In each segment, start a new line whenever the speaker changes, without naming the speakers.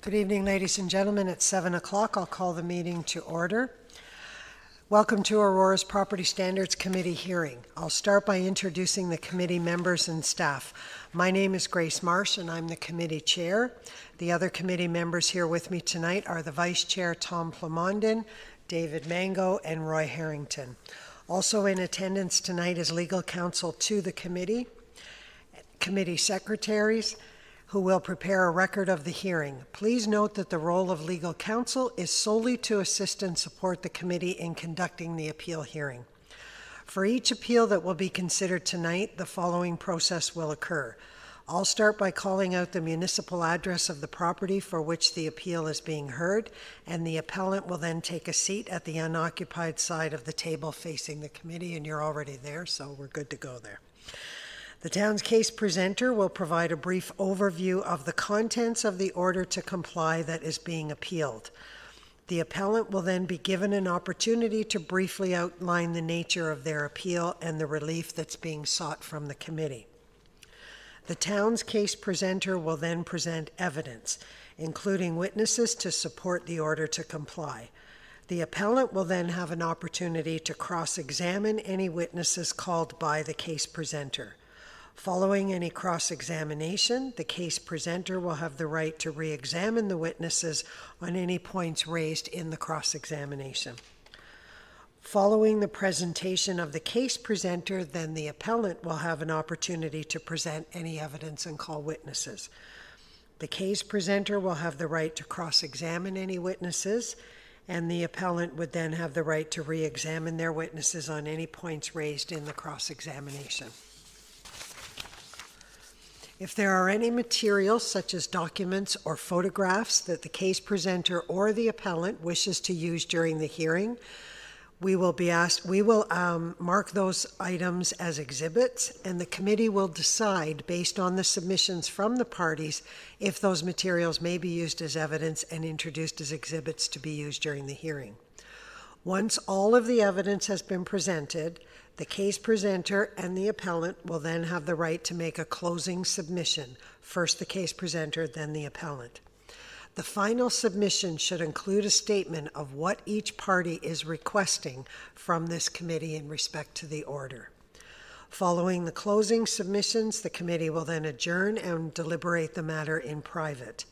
Good evening, ladies and gentlemen. It's 7 o'clock. I'll call the meeting to order. Welcome to Aurora's Property Standards Committee hearing. I'll start by introducing the committee members and staff. My name is Grace Marsh, and I'm the committee chair. The other committee members here with me tonight are the vice chair, Tom Plamondon, David Mango, and Roy Harrington. Also in attendance tonight is legal counsel to the committee secretaries, who will prepare a record of the hearing. Please note that the role of legal counsel is solely to assist and support the committee in conducting the appeal hearing. For each appeal that will be considered tonight, the following process will occur. I'll start by calling out the municipal address of the property for which the appeal is being heard, and the appellant will then take a seat at the unoccupied side of the table facing the committee, and you're already there, so we're good to go there. The town's case presenter will provide a brief overview of the contents of the order to comply that is being appealed. The appellant will then be given an opportunity to briefly outline the nature of their appeal and the relief that's being sought from the committee. The town's case presenter will then present evidence, including witnesses to support the order to comply. The appellant will then have an opportunity to cross-examine any witnesses called by the case presenter. Following any cross-examination, the case presenter will have the right to re-examine the witnesses on any points raised in the cross-examination. Following the presentation of the case presenter, then the appellant will have an opportunity to present any evidence and call witnesses. The case presenter will have the right to cross-examine any witnesses, and the appellant would then have the right to re-examine their witnesses on any points raised in the cross-examination. If there are any materials, such as documents or photographs, that the case presenter or the appellant wishes to use during the hearing, we will mark those items as exhibits, and the committee will decide, based on the submissions from the parties, if those materials may be used as evidence and introduced as exhibits to be used during the hearing. Once all of the evidence has been presented, the case presenter and the appellant will then have the right to make a closing submission. First the case presenter, then the appellant. The final submission should include a statement of what each party is requesting from this committee in respect to the order. Following the closing submissions, the committee will then adjourn and deliberate the matter in private.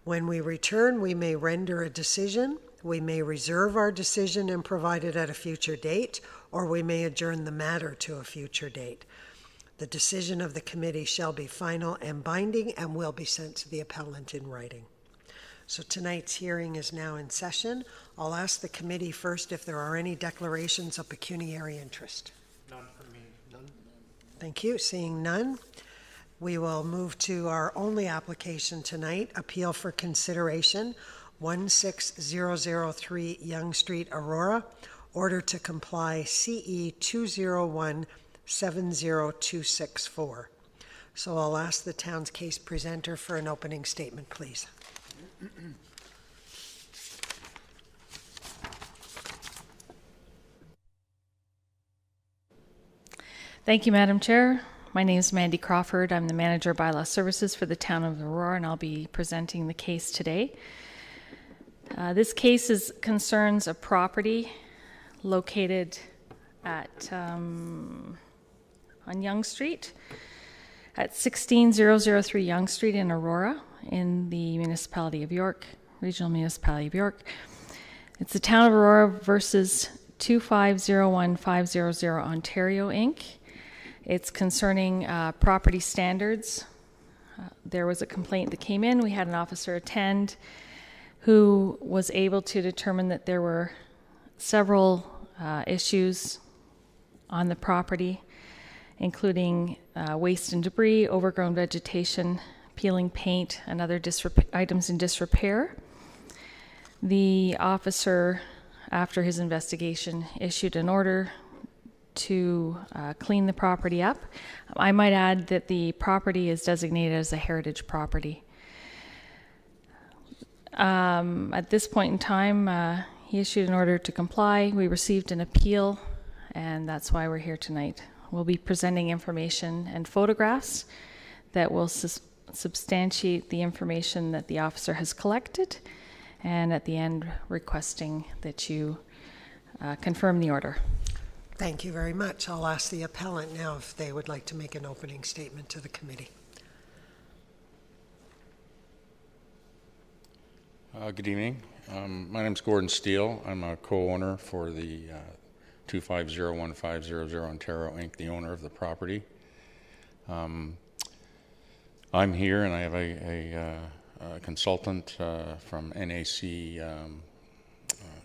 When we return, we may render a decision. We may reserve our decision and provide it at a future date, or we may adjourn the matter to a future date. The decision of the committee shall be final and binding and will be sent to the appellant in writing. So tonight's hearing is now in session. I'll ask the committee first if there are any declarations of pecuniary interest.
None from me. None.
Thank you. Seeing none, we will move to our only application tonight, appeal for consideration, 16003 Yonge Street, Aurora, order to comply CE 201-70264. So I'll ask the town's case presenter for an opening statement, please.
Thank you, Madam Chair. My name is Mandy Crawford. I'm the Manager of Bylaw Services for the Town of Aurora, and I'll be presenting the case today. This case concerns a property located at on Yonge Street, at 16003 Yonge Street in Aurora, in the municipality of York, regional municipality of York. It's the Town of Aurora versus 2501500 Ontario Inc. It's concerning property standards. There was a complaint that came in. We had an officer attend who was able to determine that there were several issues on the property, including waste and debris, overgrown vegetation, peeling paint, and other items in disrepair. The officer, after his investigation, issued an order to clean the property up. I might add that the property is designated as a heritage property. At this point in time, he issued an order to comply. We received an appeal, and that's why we're here tonight. We'll be presenting information and photographs that will substantiate the information that the officer has collected, and at the end requesting that you confirm the order.
Thank you very much. I'll ask the appellant now if they would like to make an opening statement to the committee.
Good evening. My name is Gordon Steele. I'm a co-owner for the 2501500 Ontario Inc., the owner of the property. I'm here and I have a consultant from NAC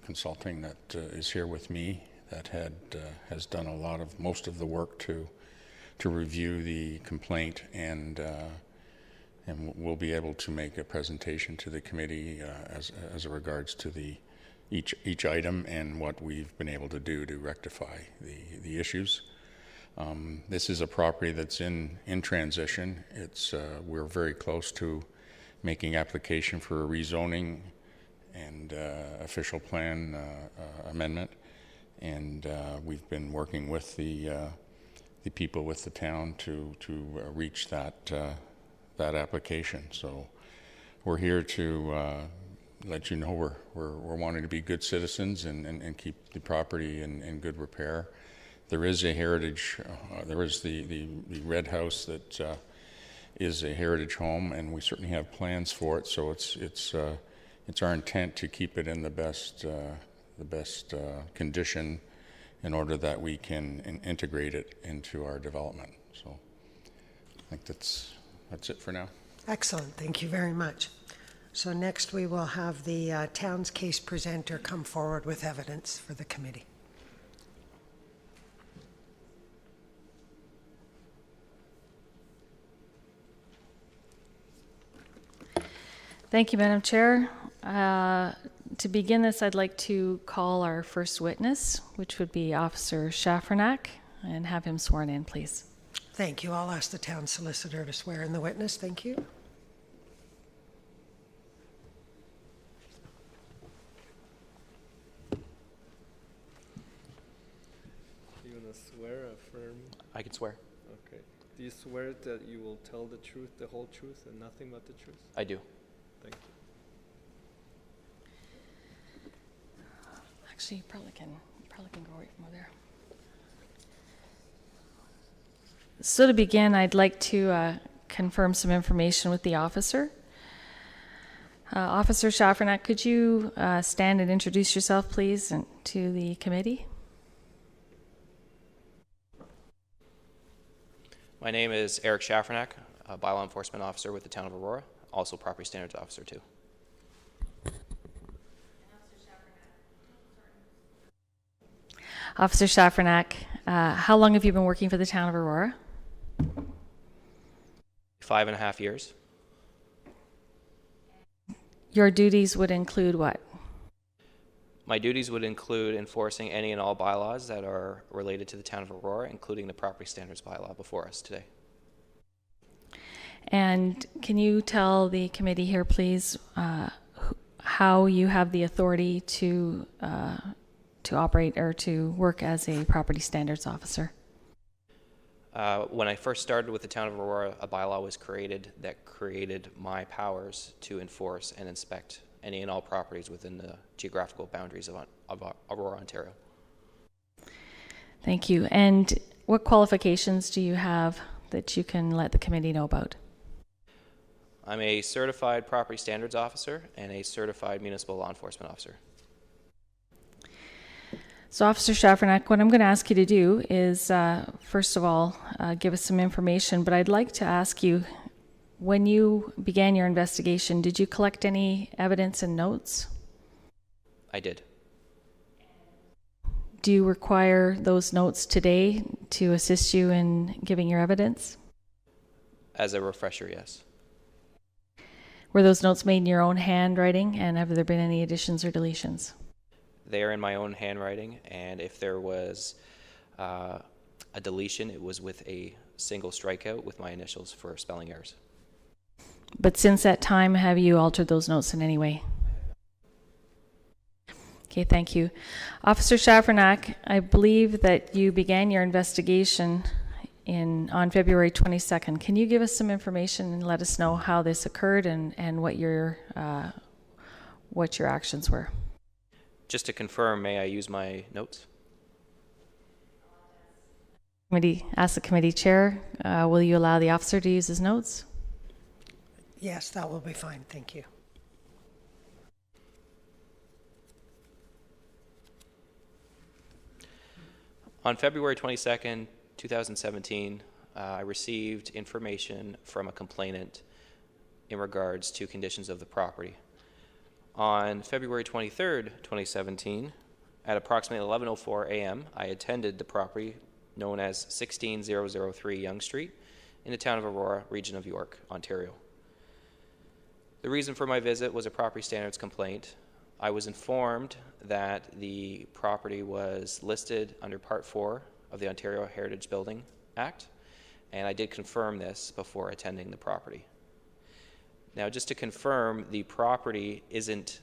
Consulting that is here with me that has done most of the work to review the complaint, and we'll be able to make a presentation to the committee as regards to each item and what we've been able to do to rectify the issues. This is a property that's in transition. We're very close to making application for a rezoning and official plan amendment, and we've been working with the people with the town to reach that application. So we're here to let you know we're wanting to be good citizens and keep the property in good repair. There is a heritage. There is the red house that is a heritage home, and we certainly have plans for it. So it's our intent to keep it in the best condition in order that we can integrate it into our development. So I think that's it for now.
Excellent. Thank you very much. So next we will have the town's case presenter come forward with evidence for the committee.
Thank you, Madam Chair. To begin this, I'd like to call our first witness, which would be Officer Shafranak, and have him sworn in, please.
Thank you. I'll ask the town solicitor to swear in the witness. Thank you.
Do you want to swear, affirm?
I can swear.
Okay. Do you swear that you will tell the truth, the whole truth, and nothing but the truth?
I do.
Thank you.
Actually, you probably can go right from over there. So to begin, I'd like to confirm some information with the officer. Officer Shafranak, could you stand and introduce yourself, please, to the committee?
My name is Eric Shafranak, a bylaw enforcement officer with the town of Aurora, also property standards officer too.
Officer Shafranak, how long have you been working for the town of Aurora?
5.5 years.
Your duties would include what?
My duties would include enforcing any and all bylaws that are related to the town of Aurora, including the property standards bylaw before us today.
And can you tell the committee here, please, how you have the authority to operate or to work as a property standards officer?
When I first started with the town of Aurora, a bylaw was created that created my powers to enforce and inspect any and all properties within the geographical boundaries of Aurora, Ontario.
Thank you. And what qualifications do you have that you can let the committee know about?
I'm a certified property standards officer and a certified municipal law enforcement officer.
So, Officer Shafranak, what I'm going to ask you to do is, first of all, give us some information, but I'd like to ask you, when you began your investigation, did you collect any evidence and notes?
I did.
Do you require those notes today to assist you in giving your evidence?
As a refresher, yes.
Were those notes made in your own handwriting, and have there been any additions or deletions?
They are in my own handwriting, and if there was a deletion, it was with a single strikeout with my initials for spelling errors.
But since that time, have you altered those notes in any way? Okay, thank you. Officer Shafranak, I believe that you began your investigation on February 22nd. Can you give us some information and let us know how this occurred and what your actions were?
Just to confirm, may I use my notes?
Ask the committee chair, will you allow the officer to use his notes?
Yes, that will be fine. Thank you.
On February 22nd, 2017, I received information from a complainant in regards to conditions of the property. On February 23rd, 2017, at approximately 11:04 a.m., I attended the property known as 16003 Yonge Street in the town of Aurora, region of York, Ontario. The reason for my visit was a property standards complaint. I was informed that the property was listed under Part 4 of the Ontario Heritage Building Act, and I did confirm this before attending the property. Now, just to confirm, the property isn't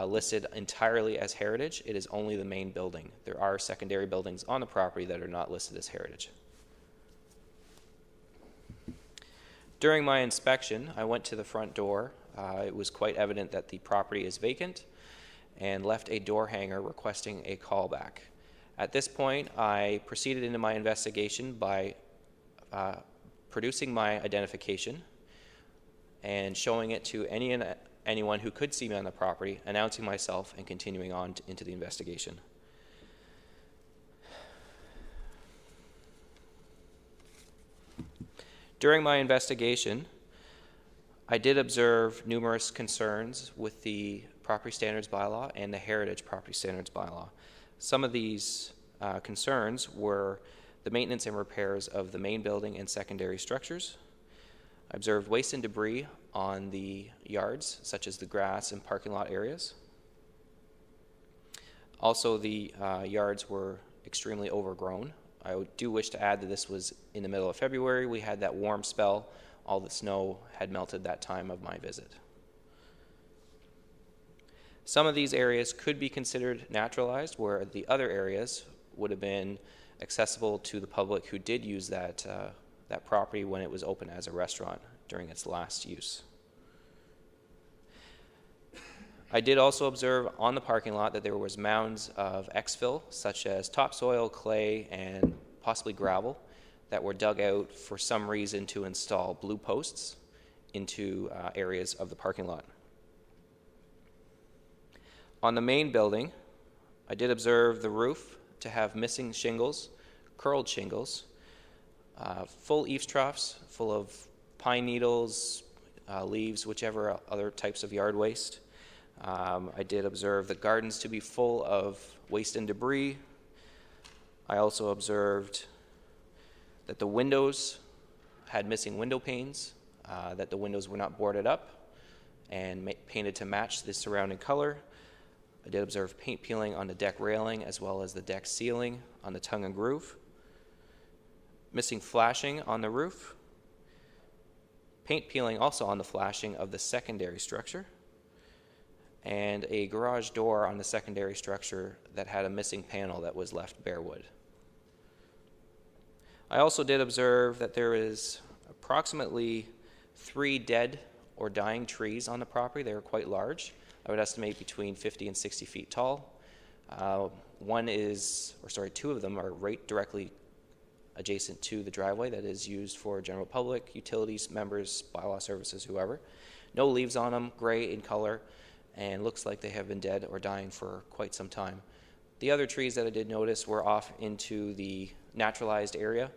listed entirely as heritage. It is only the main building. There are secondary buildings on the property that are not listed as heritage. During my inspection, I went to the front door. It was quite evident that the property is vacant and left a door hanger requesting a callback. At this point, I proceeded into my investigation by producing my identification and showing it to anyone who could see me on the property, announcing myself and continuing on into the investigation. During my investigation, I did observe numerous concerns with the Property Standards Bylaw and the Heritage Property Standards Bylaw. Some of these concerns were the maintenance and repairs of the main building and secondary structures. I observed waste and debris on the yards, such as the grass and parking lot areas. Also, the yards were extremely overgrown. I do wish to add that this was in the middle of February. We had that warm spell. All the snow had melted that time of my visit. Some of these areas could be considered naturalized, where the other areas would have been accessible to the public who did use that property when it was open as a restaurant during its last use. I did also observe on the parking lot that there was mounds of exfill, such as topsoil, clay, and possibly gravel, that were dug out for some reason to install blue posts into areas of the parking lot. On the main building, I did observe the roof to have missing shingles, curled shingles, full eaves troughs full of pine needles, leaves, whichever other types of yard waste. I did observe the gardens to be full of waste and debris. I also observed that the windows had missing window panes, that the windows were not boarded up and painted to match the surrounding color. I did observe paint peeling on the deck railing as well as the deck ceiling on the tongue and groove. Missing flashing on the roof. Paint peeling also on the flashing of the secondary structure. And a garage door on the secondary structure that had a missing panel that was left bare wood. I also did observe that there is approximately 3 dead or dying trees on the property. They were quite large. I would estimate between 50 and 60 feet tall. Two of them are right directly adjacent to the driveway that is used for general public, utilities, members, bylaw services, whoever. No leaves on them, gray in color, and looks like they have been dead or dying for quite some time. The other trees that I did notice were off into the naturalized area.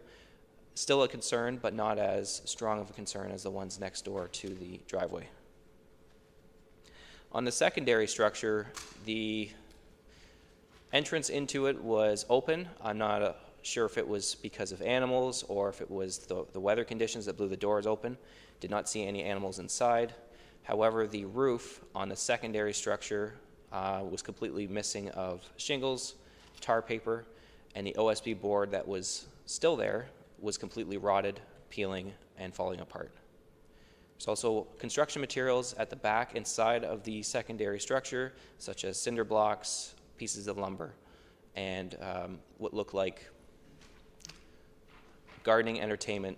Still a concern, but not as strong of a concern as the ones next door to the driveway. On the secondary structure, the entrance into it was open. I'm not sure if it was because of animals or if it was the weather conditions that blew the doors open. Did not see any animals inside. However, the roof on the secondary structure was completely missing of shingles, tar paper, and the OSB board that was still there was completely rotted, peeling, and falling apart. There's also construction materials at the back and side of the secondary structure, such as cinder blocks, pieces of lumber, and what looked like gardening, entertainment,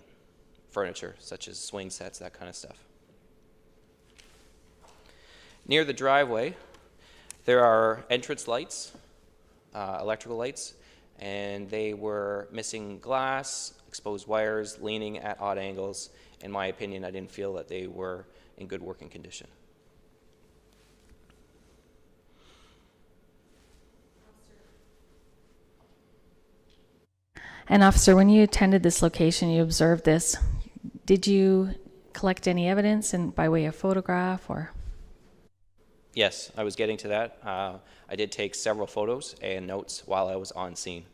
furniture, such as swing sets, that kind of stuff. Near the driveway, there are entrance lights, electrical lights, and they were missing glass, exposed wires, leaning at odd angles. In my opinion, I didn't feel that they were in good working condition.
And officer, when you attended this location, you observed this. Did you collect any evidence by way of photograph or?
Yes, I was getting to that. I did take several photos and notes while I was on scene.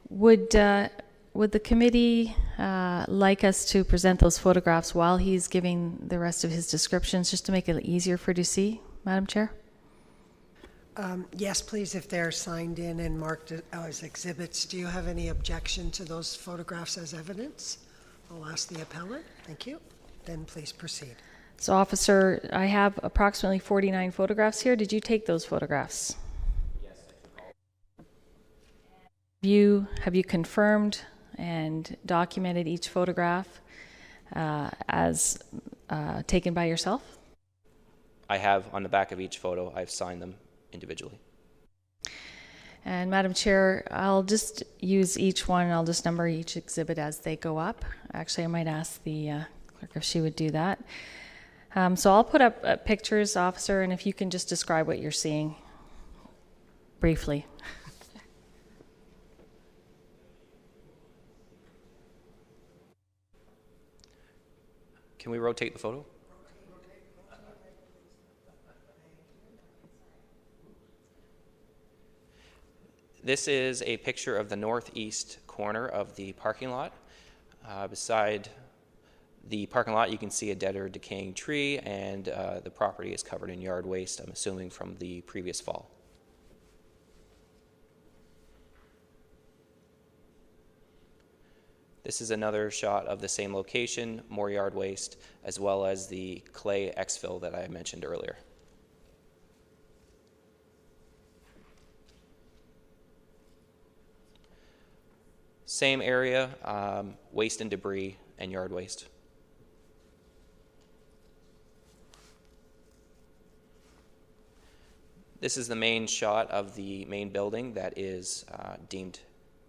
Would the committee like us to present those photographs while he's giving the rest of his descriptions, just to make it easier for you to see, Madam Chair?
Yes, please, if they're signed in and marked as exhibits. Do you have any objection to those photographs as evidence? I'll ask the appellant. Thank you. Then please proceed.
So, officer, I have approximately 49 photographs here. Did you take those photographs?
Yes, I took all.
Have you confirmed and documented each photograph as taken by yourself?
I have on the back of each photo, I've signed them individually.
And Madam Chair, I'll just use each one, I'll just number each exhibit as they go up. Actually, I might ask the clerk if she would do that. So I'll put up pictures, officer, and if you can just describe what you're seeing briefly.
Can we rotate the photo? This is a picture of the northeast corner of the parking lot. Beside the parking lot, you can see a dead or decaying tree, and the property is covered in yard waste, I'm assuming from the previous fall. This is another shot of the same location, more yard waste, as well as the clay exfill that I mentioned earlier. Same area, waste and debris and yard waste. This is the main shot of the main building that is deemed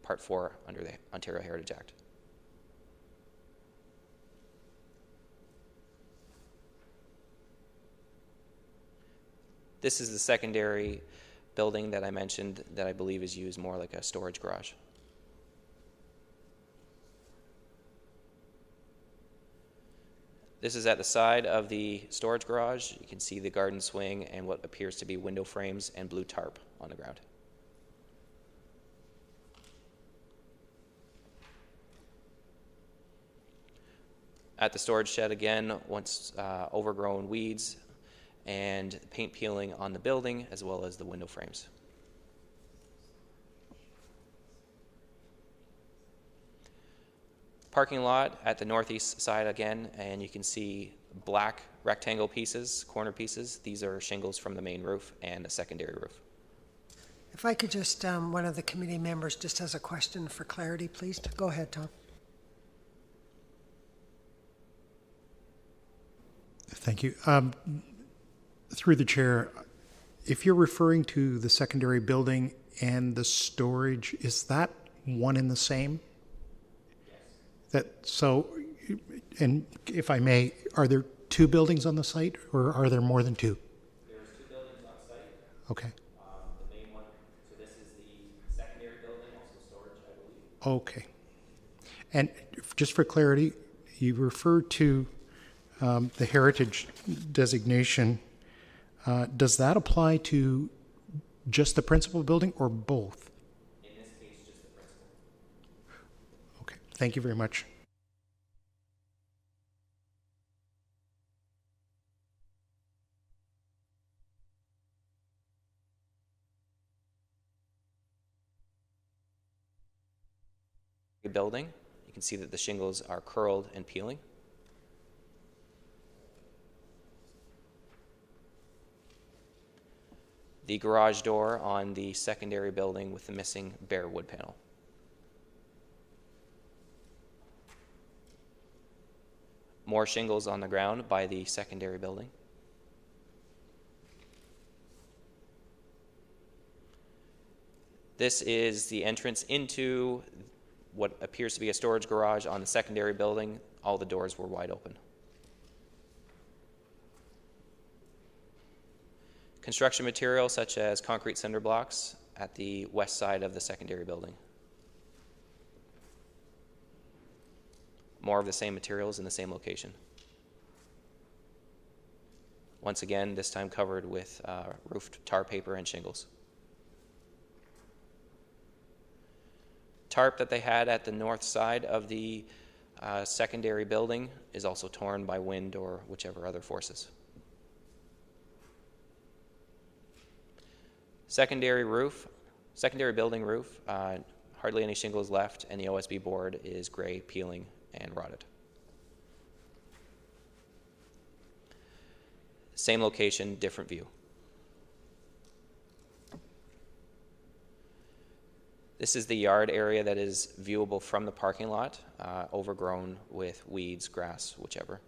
Part 4 under the Ontario Heritage Act. This is the secondary building that I mentioned that I believe is used more like a storage garage. This is at the side of the storage garage. You can see the garden swing and what appears to be window frames and blue tarp on the ground. At the storage shed again, once overgrown weeds and paint peeling on the building as well as the window frames. Parking lot at the northeast side again, and you can see black rectangle pieces, corner pieces. These are shingles from the main roof and a secondary roof.
If I could just, one of the committee members just has a question for clarity, please. Go ahead, Tom.
Thank you. Through the chair, if you're referring to the secondary building and the storage, is that one and the same? And if I may, are there two buildings on the site, or are there more than two?
There's two buildings on site.
Okay.
The main one, so this is the secondary building, also storage, I believe.
Okay. And just for clarity, you referred to the heritage designation. Does that apply to just the principal building or both?
In this case, just the principal.
Okay. Thank you very much.
Building, you can see that the shingles are curled and peeling. The garage door on the secondary building with the missing bare wood panel. More shingles on the ground by the secondary building. This is the entrance into what appears to be a storage garage on the secondary building. All the doors were wide open. Construction material such as concrete cinder blocks at the west side of the secondary building. More of the same materials in the same location. Once again, this time covered with roofed tar paper and shingles. Tarp that they had at the north side of the secondary building is also torn by wind or whichever other forces. Secondary building roof, hardly any shingles left, and the OSB board is gray, peeling, and rotted. Same location, different view. This is the yard area that is viewable from the parking lot, overgrown with weeds, grass, whichever.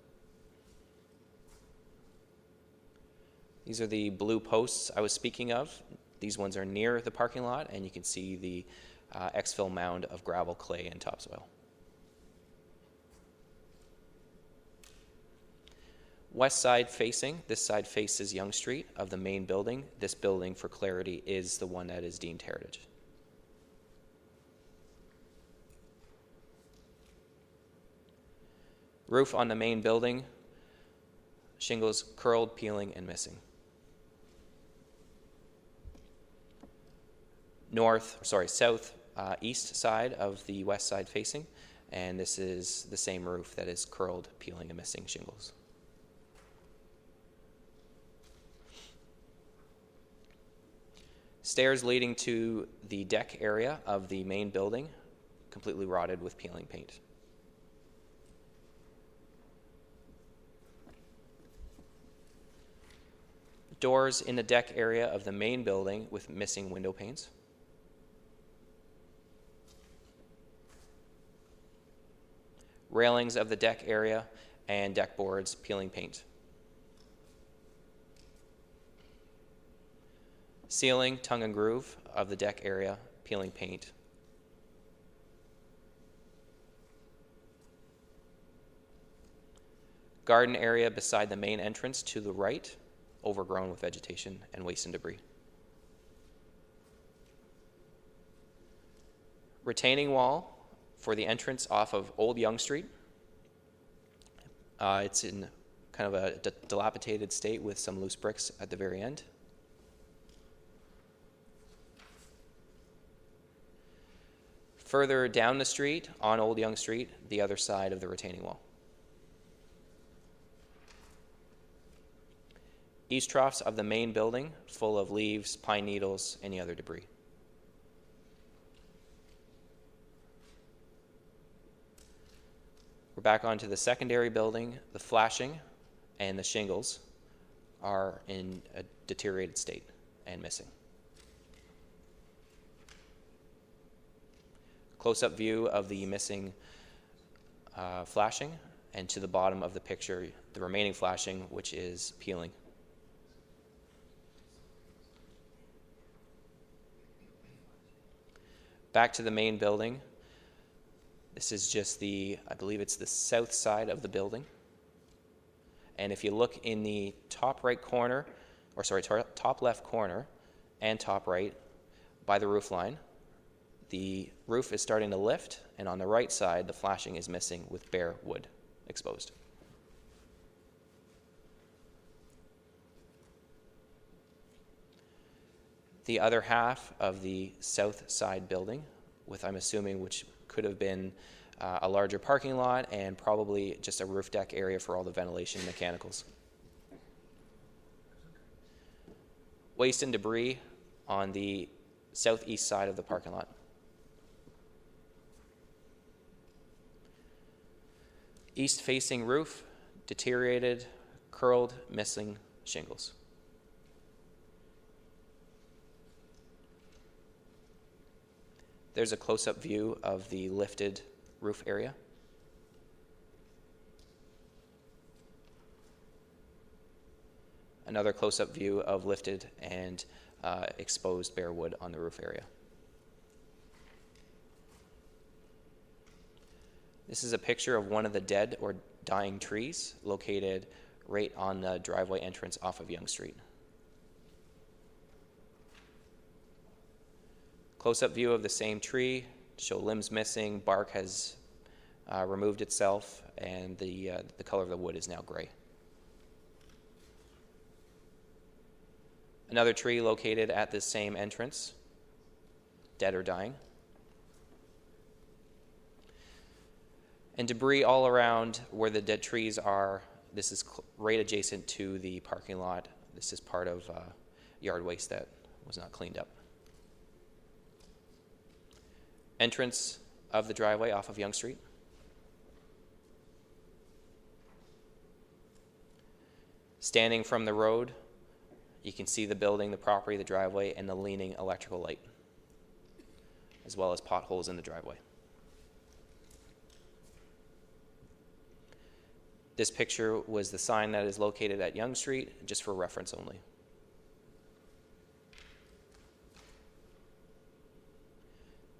These are the blue posts I was speaking of. These ones are near the parking lot, and you can see the exfil mound of gravel, clay, and topsoil. West side facing, this side faces Yonge Street of the main building. This building, for clarity, is the one that is deemed heritage. Roof on the main building, shingles curled, peeling, and missing. South east side of the west side facing, and this is the same roof that is curled, peeling, and missing shingles. Stairs leading to the deck area of the main building, completely rotted with peeling paint. Doors in the deck area of the main building with missing window panes. Railings of the deck area and deck boards peeling paint. Ceiling, tongue and groove of the deck area peeling paint. Garden area beside the main entrance to the right, overgrown with vegetation and waste and debris. Retaining wall for the entrance off of Old Yonge Street. It's in kind of a dilapidated state with some loose bricks at the very end. Further down the street, on Old Yonge Street, the other side of the retaining wall. East troughs of the main building, full of leaves, pine needles, any other debris. We're back onto the secondary building. The flashing and the shingles are in a deteriorated state and missing. Close-up view of the missing flashing, and to the bottom of the picture, the remaining flashing, which is peeling. Back to the main building. This is just I believe it's the south side of the building. And if you look in the top right corner, top left corner and top right by the roof line, the roof is starting to lift, and on the right side, the flashing is missing with bare wood exposed. The other half of the south side building, with I'm assuming which could have been a larger parking lot and probably just a roof deck area for all the ventilation and mechanicals. Waste and debris on the southeast side of the parking lot. East facing roof, deteriorated, curled, missing shingles. There's a close-up view of the lifted roof area. another close-up view of lifted and exposed bare wood on the roof area. This is a picture of one of the dead or dying trees located right on the driveway entrance off of Yonge Street. Close-up view of the same tree, show limbs missing, bark has removed itself, and the color of the wood is now gray. Another tree located at this same entrance, dead or dying. And debris all around where the dead trees are. This is right adjacent to the parking lot. This is part of yard waste that was not cleaned up. Entrance of the driveway off of Yonge Street. Standing from the road, you can see the building, the property, the driveway, and the leaning electrical light, as well as potholes in the driveway. This picture was the sign that is located at Yonge Street, just for reference only.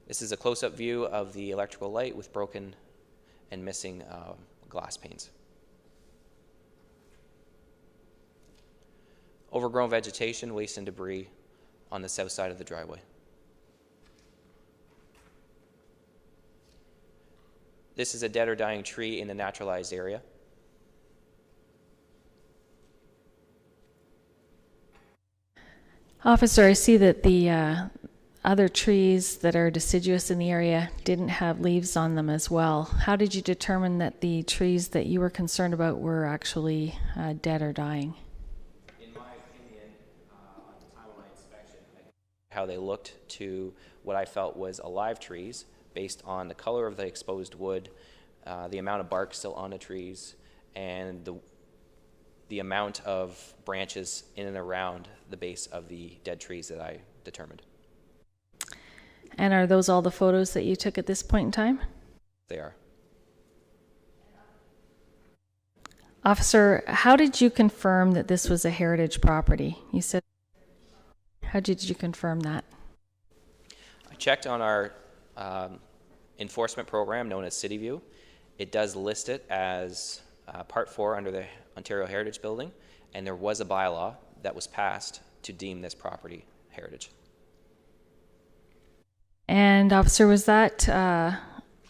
This is a close-up view of the electrical light with broken and missing glass panes. Overgrown vegetation, waste, and debris on the south side of the driveway. This is a dead or dying tree in the naturalized area.
Officer, I see that the other trees that are deciduous in the area didn't have leaves on them as well. How did you determine that the trees that you were concerned about were actually dead or dying?
In my opinion, at the time of my inspection, how they looked to what I felt was alive trees based on the color of the exposed wood, the amount of bark still on the trees, and the amount of branches in and around the base of the dead trees that I determined.
And are those all the photos that you took at this point in time?
They are.
Officer, how did you confirm that this was a heritage property? You said, how did you confirm that?
I checked on our enforcement program known as CityView. It does list it as Part 4 under the Ontario Heritage Building, and there was a bylaw that was passed to deem this property heritage.
And officer, was that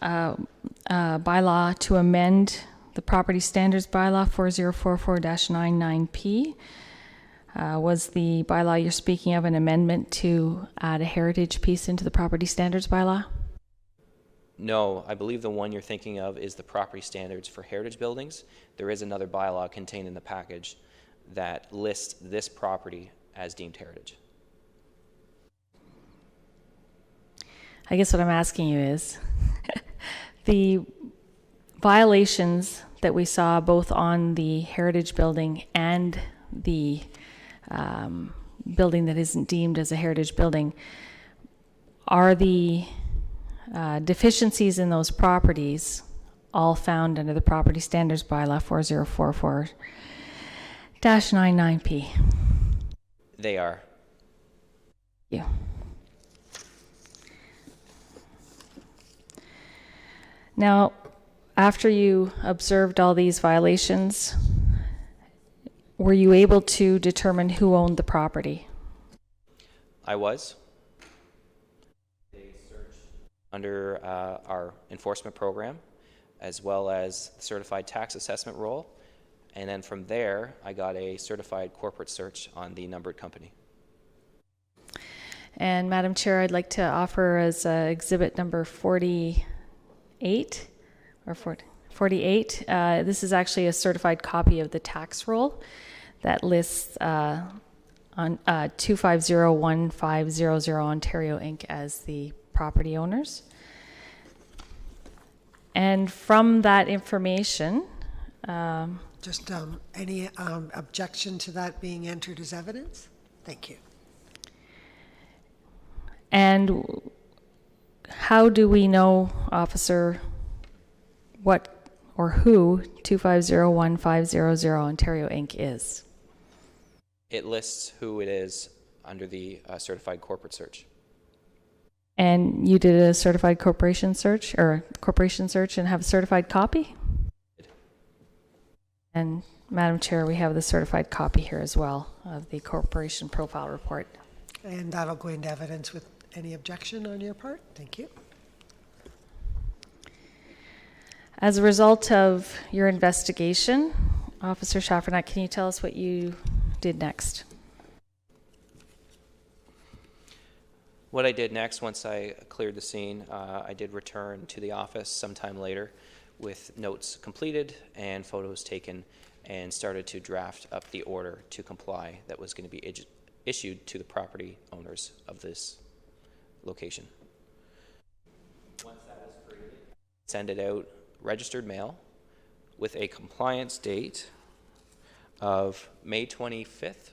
bylaw to amend the property standards bylaw 4044-99P? Was the bylaw you're speaking of an amendment to add a heritage piece into the property standards bylaw?
No, I believe the one you're thinking of is the property standards for heritage buildings. There is another bylaw contained in the package that lists this property as deemed heritage.
I guess what I'm asking you is the violations that we saw both on the heritage building and the building that isn't deemed as a heritage building, are the deficiencies in those properties all found under the property standards bylaw 4044-99P?
They are.
Thank you. Now, after you observed all these violations, were you able to determine who owned the property?
I was. They searched under our enforcement program, as well as the certified tax assessment roll, and then from there, I got a certified corporate search on the numbered company.
And Madam Chair, I'd like to offer as exhibit number 48 or 48. This is actually a certified copy of the tax roll that lists on 2501500 Ontario Inc. as the property owners. And from that information,
Just any objection to that being entered as evidence? Thank you.
and how do we know, officer, what or who 2501500 Ontario Inc. is?
It lists who it is under the certified corporate search.
And you did a certified corporation search or corporation search and have a certified copy? And Madam Chair, we have the certified copy here as well of the corporation profile report.
And that'll go into evidence with any objection on your part. Thank you.
As a result of your investigation, Officer Schaffernak, can you tell us what you did next?
What I did next, once I cleared the scene, I did return to the office sometime later with notes completed and photos taken, and started to draft up the order to comply that was going to be issued to the property owners of this location. Once that was created, send it out registered mail with a compliance date of May 25th,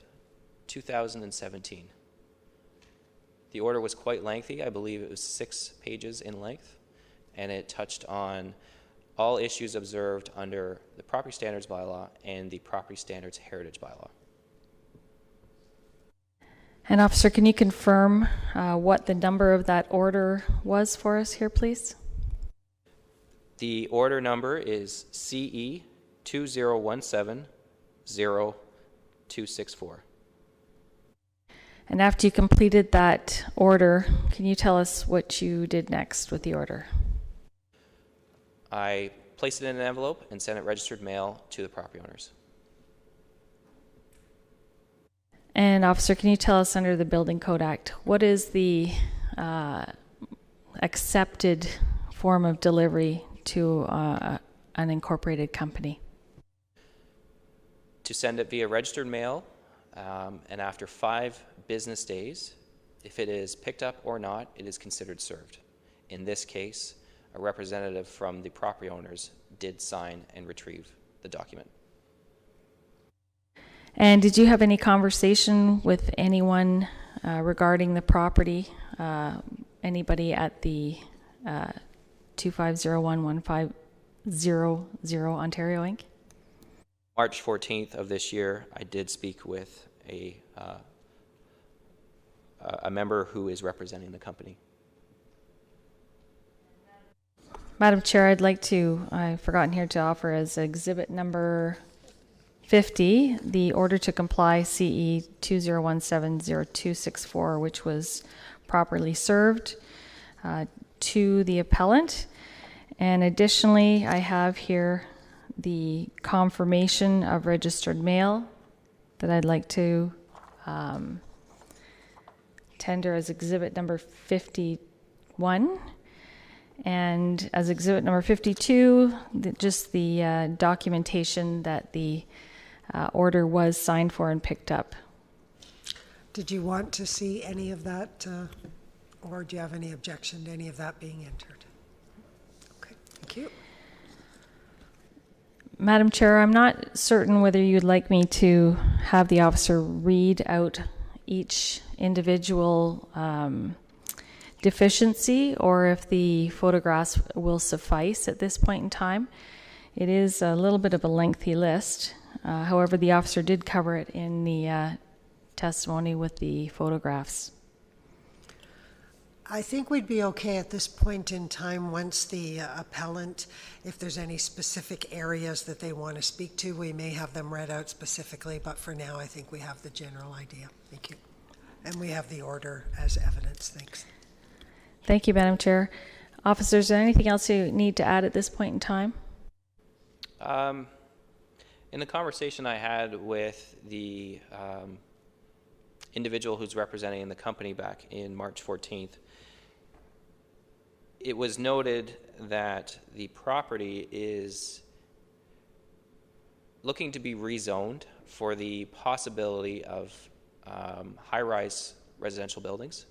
2017. The order was quite lengthy. I believe it was 6 pages in length, and it touched on all issues observed under the Property Standards Bylaw and the Property Standards Heritage Bylaw.
And Officer, can you confirm what the number of that order was for us here, please?
The order number is CE 2017-0264.
And after you completed that order, can you tell us what you did next with the order?
I placed it in an envelope and sent it registered mail to the property owners.
And Officer, can you tell us under the Building Code Act, what is the accepted form of delivery to an incorporated company?
To send it via registered mail, and after 5 business days, if it is picked up or not, it is considered served. In this case, a representative from the property owners did sign and retrieve the document.
And did you have any conversation with anyone regarding the property? Anybody at the 2501-1500 Ontario Inc.?
March 14th of this year, I did speak with a member who is representing the company.
Madam Chair, I've forgotten here to offer as exhibit number 50, the order to comply CE 2017-0264, which was properly served to the appellant. And additionally, I have here the confirmation of registered mail that I'd like to tender as exhibit number 51. And as exhibit number 52, just the documentation that the order was signed for and picked up.
Did you want to see any of that, or do you have any objection to any of that being entered? Okay, thank you.
Madam Chair, I'm not certain whether you'd like me to have the officer read out each individual deficiency, or if the photographs will suffice at this point in time. It is a little bit of a lengthy list. However, the officer did cover it in the testimony with the photographs.
I think we'd be okay at this point in time once the appellant, if there's any specific areas that they want to speak to, we may have them read out specifically, but for now I think we have the general idea. Thank you. And we have the order as evidence. Thanks.
Thank you, Madam Chair. Officers, is there anything else you need to add at this point in time?
In the conversation I had with the individual who's representing the company back in March 14th, it was noted that the property is looking to be rezoned for the possibility of high-rise residential buildings.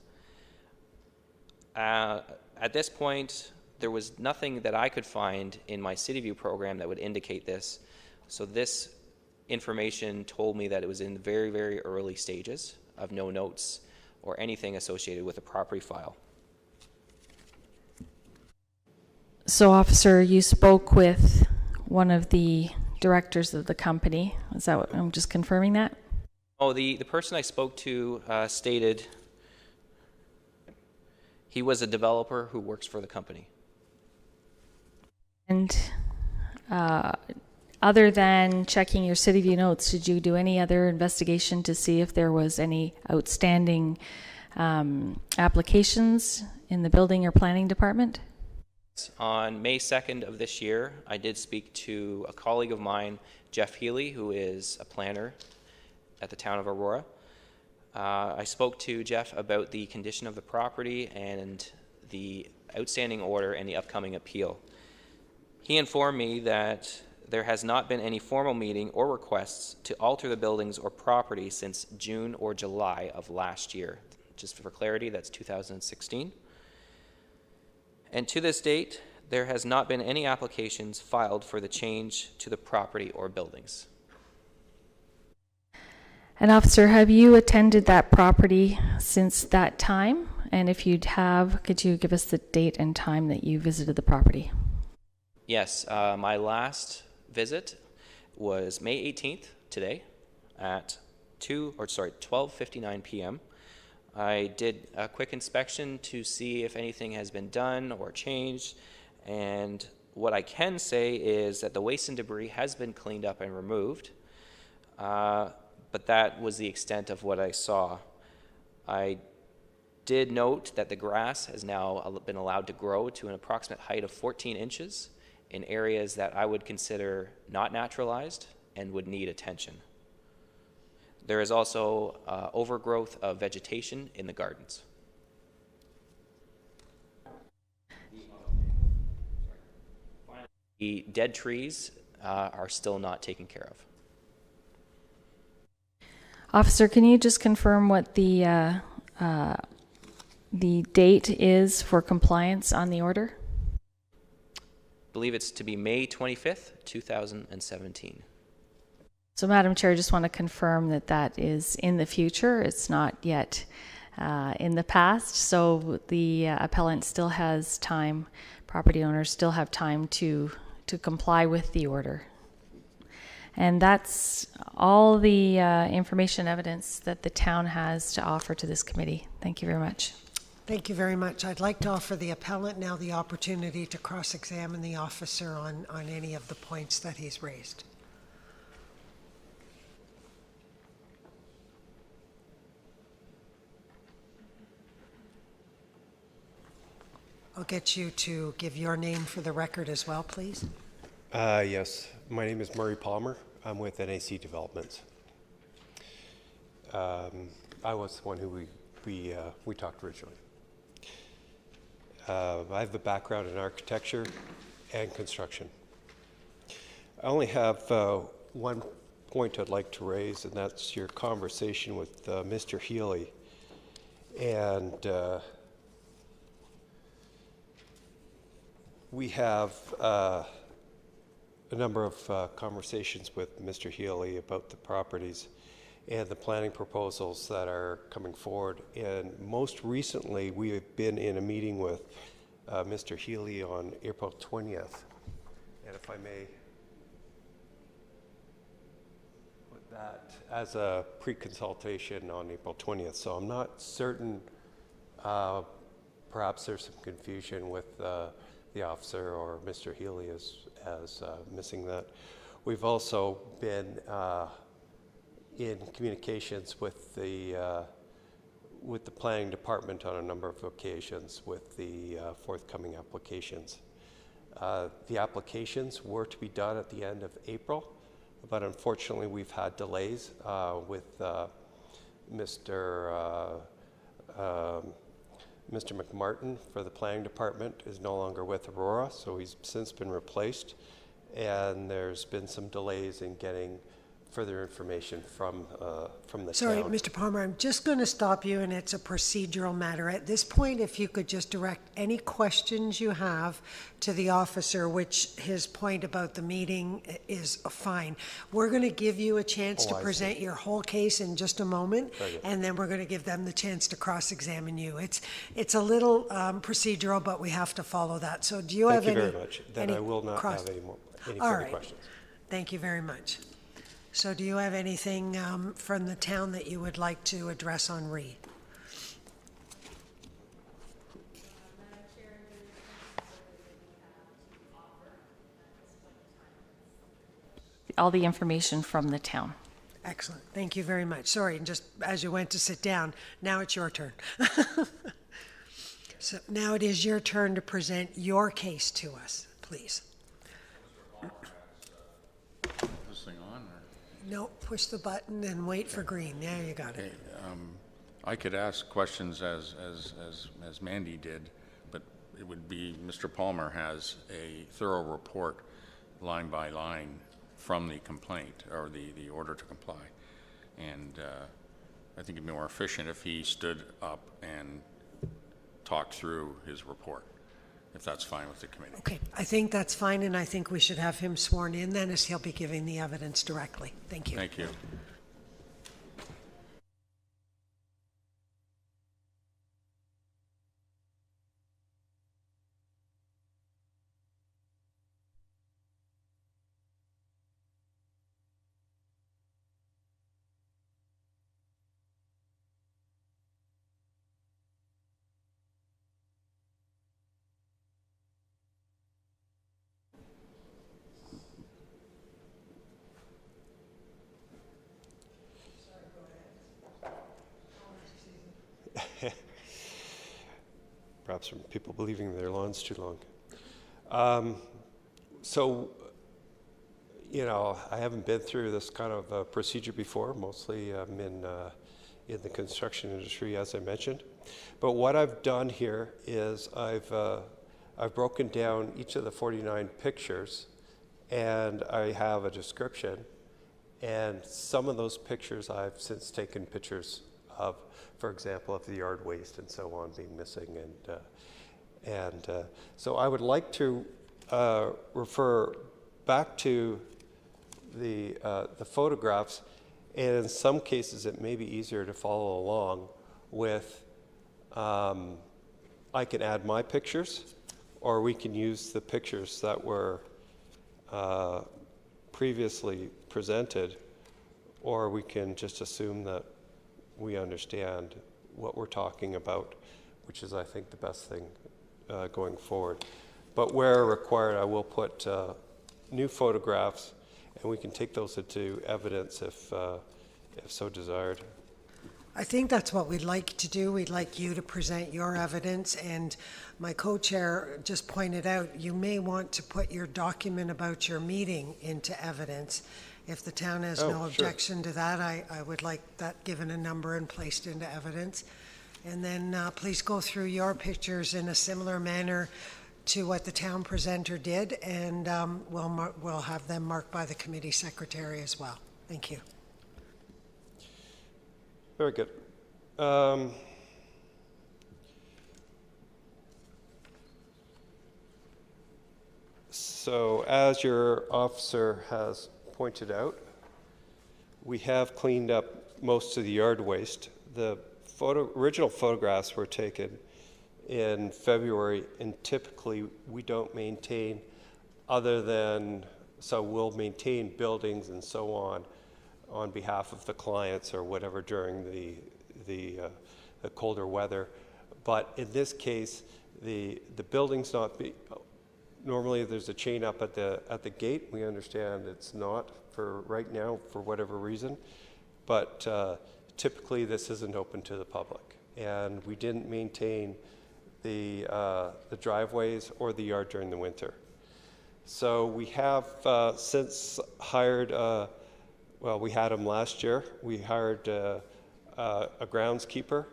At this point, there was nothing that I could find in my CityView program that would indicate this. So this information told me that it was in the very, very early stages of no notes or anything associated with a property file.
So, officer, you spoke with one of the directors of the company. Is that what I'm just confirming that?
Oh, the person I spoke to stated he was a developer who works for the company.
And other than checking your City View notes, did you do any other investigation to see if there was any outstanding applications in the building or planning department?
On May 2nd of this year, I did speak to a colleague of mine, Jeff Healy, who is a planner at the town of Aurora. I spoke to Jeff about the condition of the property and the outstanding order and the upcoming appeal. He informed me that there has not been any formal meeting or requests to alter the buildings or property since June or July of last year. Just for clarity, that's 2016. And to this date, there has not been any applications filed for the change to the property or buildings.
And officer, have you attended that property since that time? And if you have, could you give us the date and time that you visited the property?
Yes, my last visit was May 18th, today, at 12:59 p.m. I did a quick inspection to see if anything has been done or changed, and what I can say is that the waste and debris has been cleaned up and removed, but that was the extent of what I saw. I did note that the grass has now been allowed to grow to an approximate height of 14 inches in areas that I would consider not naturalized and would need attention. There is also overgrowth of vegetation in the gardens. The dead trees are still not taken care of.
Officer, can you just confirm what the date is for compliance on the order?
I believe it's to be May 25th, 2017.
So, Madam Chair, I just want to confirm that that is in the future. It's not yet in the past. So the appellant still has time, property owners still have time to comply with the order. And that's all the information evidence that the town has to offer to this committee. Thank you very much.
Thank you very much. I'd like to offer the appellant now the opportunity to cross-examine the officer on any of the points that he's raised. I'll get you to give your name for the record as well, please.
Yes, my name is Murray Palmer. I'm with NAC Developments. I was the one who we talked originally. I have a background in architecture and construction. I only have one point I'd like to raise, and that's your conversation with Mr. Healy. And we have a number of conversations with Mr. Healy about the properties and the planning proposals that are coming forward. And most recently, we have been in a meeting with Mr. Healy on April 20th. And if I may put that as a pre-consultation on April 20th. So I'm not certain, perhaps there's some confusion with the officer or Mr. Healy as missing that. We've also been in communications with the planning department on a number of occasions with the forthcoming applications. The applications were to be done at the end of April, but unfortunately we've had delays with Mr. McMartin for the planning department is no longer with Aurora, so he's since been replaced, and there's been some delays in getting further information from the
Sorry,
town.
Mr. Palmer, I'm just going to stop you, and it's a procedural matter. At this point, if you could just direct any questions you have to the officer, which his point about the meeting is fine. We're going to give you a chance to present your whole case in just a moment, and then we're going to give them the chance to cross-examine you. It's a little procedural, but we have to follow that. So do you have any?
Thank you very much. Then I will not have any further questions.
Thank you very much. So do you have anything from the town that you would like to address on Reed?
All the information from the town.
Excellent. Thank you very much. Sorry, and just as you went to sit down, now it's your turn. So now it is your turn to present your case to us, please.
This thing on, or?
No, push the button and wait for green. There you got it.
Okay, I could ask questions as Mandy did, but it would be, Mr. Palmer has a thorough report, line by line, from the complaint, or the order to comply. And I think it'd be more efficient if he stood up and talked through his report, if that's fine with the committee.
Okay, I think that's fine, and I think we should have him sworn in then, as he'll be giving the evidence directly. Thank you.
Thank you.
Perhaps from people believing their lawn's too long. So, you know, I haven't been through this kind of procedure before. Mostly I'm in the construction industry, as I mentioned. But what I've done here is I've broken down each of the 49 pictures, and I have a description. And some of those pictures I've since taken pictures of, for example, of the yard waste and so on being missing. And so I would like to refer back to the photographs, and in some cases it may be easier to follow along with, I can add my pictures, or we can use the pictures that were previously presented, or we can just assume that we understand what we're talking about, which is, I think, the best thing going forward. But where required, I will put new photographs, and we can take those into evidence if so desired.
I think that's what we'd like to do. We'd like you to present your evidence, and my co-chair just pointed out, you may want to put your document about your meeting into evidence. If the town has no objection to that, I would like that given a number and placed into evidence. And then please go through your pictures in a similar manner to what the town presenter did, and we'll have them marked by the committee secretary as well. Thank you.
Very good. So as your officer has pointed out, we have cleaned up most of the yard waste. The original photographs were taken in February, and typically we don't maintain other than, so we'll maintain buildings and so on behalf of the clients or whatever during the colder weather. But in this case, the building's not normally there's a chain up at the gate. We understand it's not for right now for whatever reason, but typically this isn't open to the public, and we didn't maintain the driveways or the yard during the winter. So we have since hired, well, we had him last year. We hired a groundskeeper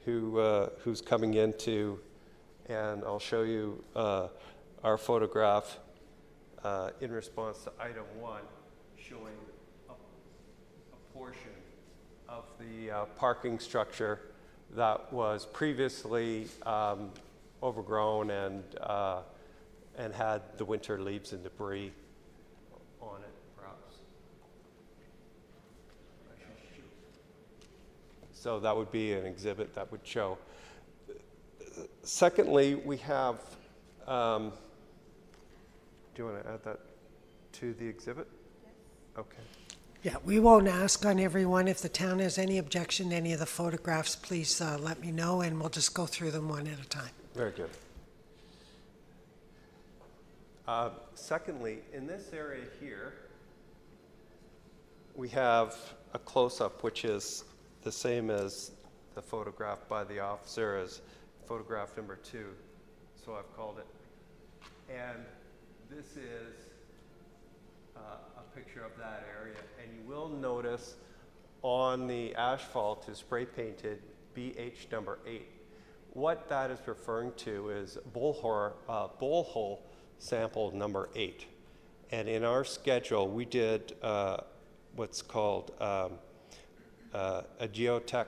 who's coming into, and I'll show you our photograph in response to item 1, showing a portion of the parking structure that was previously overgrown and had the winter leaves and debris on it, perhaps. So that would be an exhibit that would show. Secondly, we have, do you want to add that to the exhibit? Yes. Okay.
Yeah, we won't ask on everyone. If the town has any objection to any of the photographs, please let me know, and we'll just go through them one at a time.
Very good. Secondly, in this area here, we have a close-up, which is the same as the photograph by the officer as photograph number 2, so I've called it. And this is a picture of that area, and you will notice on the asphalt is spray painted BH number 8. What that is referring to is bowl hole sample number 8. And in our schedule, we did what's called a geotech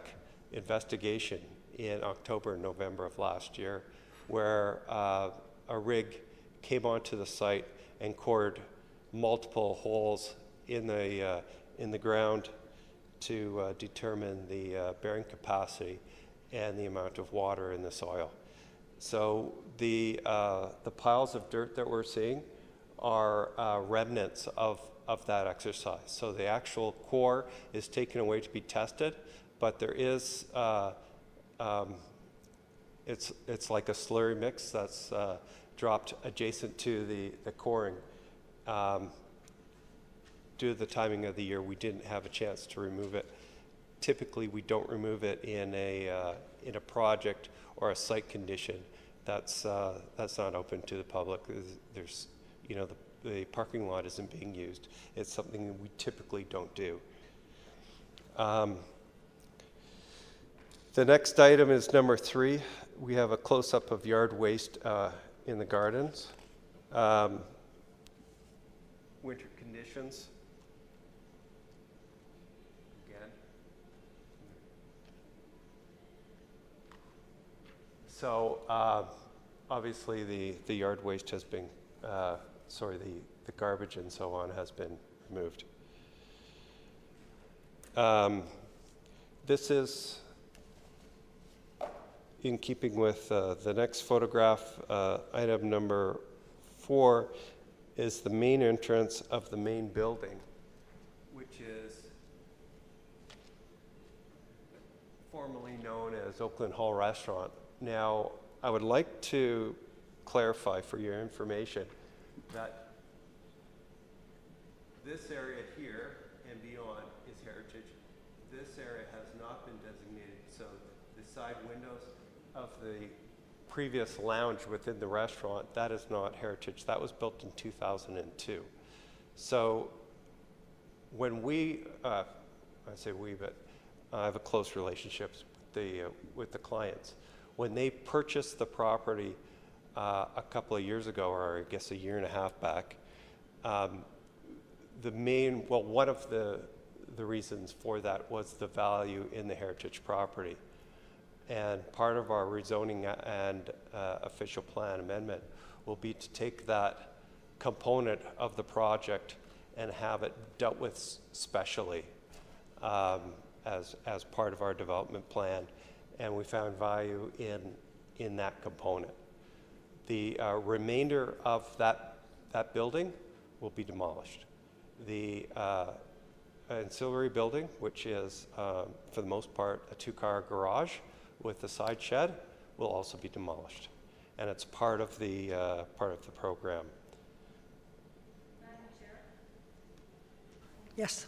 investigation in October and November of last year, where a rig came onto the site and cored multiple holes in the ground to determine the bearing capacity and the amount of water in the soil. So the piles of dirt that we're seeing are remnants of that exercise. So the actual core is taken away to be tested, but there is it's like a slurry mix that's dropped adjacent to the coring. Due to the timing of the year, we didn't have a chance to remove it. Typically, we don't remove it in a project or a site condition that's not open to the public. There's the parking lot isn't being used. It's something that we typically don't do. The next item is number 3. We have a close-up of yard waste in the gardens. Winter conditions. Again. So obviously the yard waste has been, the garbage and so on has been removed. This is in keeping with the next photograph. Item number 4 is the main entrance of the main building, which is formerly known as Oakland Hall Restaurant. Now, I would like to clarify for your information that this area here and beyond is heritage. This area has not been designated, so the side windows of the previous lounge within the restaurant, that is not heritage. That was built in 2002. So when we, I say we, but I have a close relationship with the clients. When they purchased the property a couple of years ago, or I guess a year and a half back, one of the reasons for that was the value in the heritage property. And part of our rezoning and official plan amendment will be to take that component of the project and have it dealt with specially as part of our development plan. And we found value in that component. The remainder of that building will be demolished. The ancillary building, which is for the most part a 2-car garage with the side shed, will also be demolished, and it's part of the program.
Yes.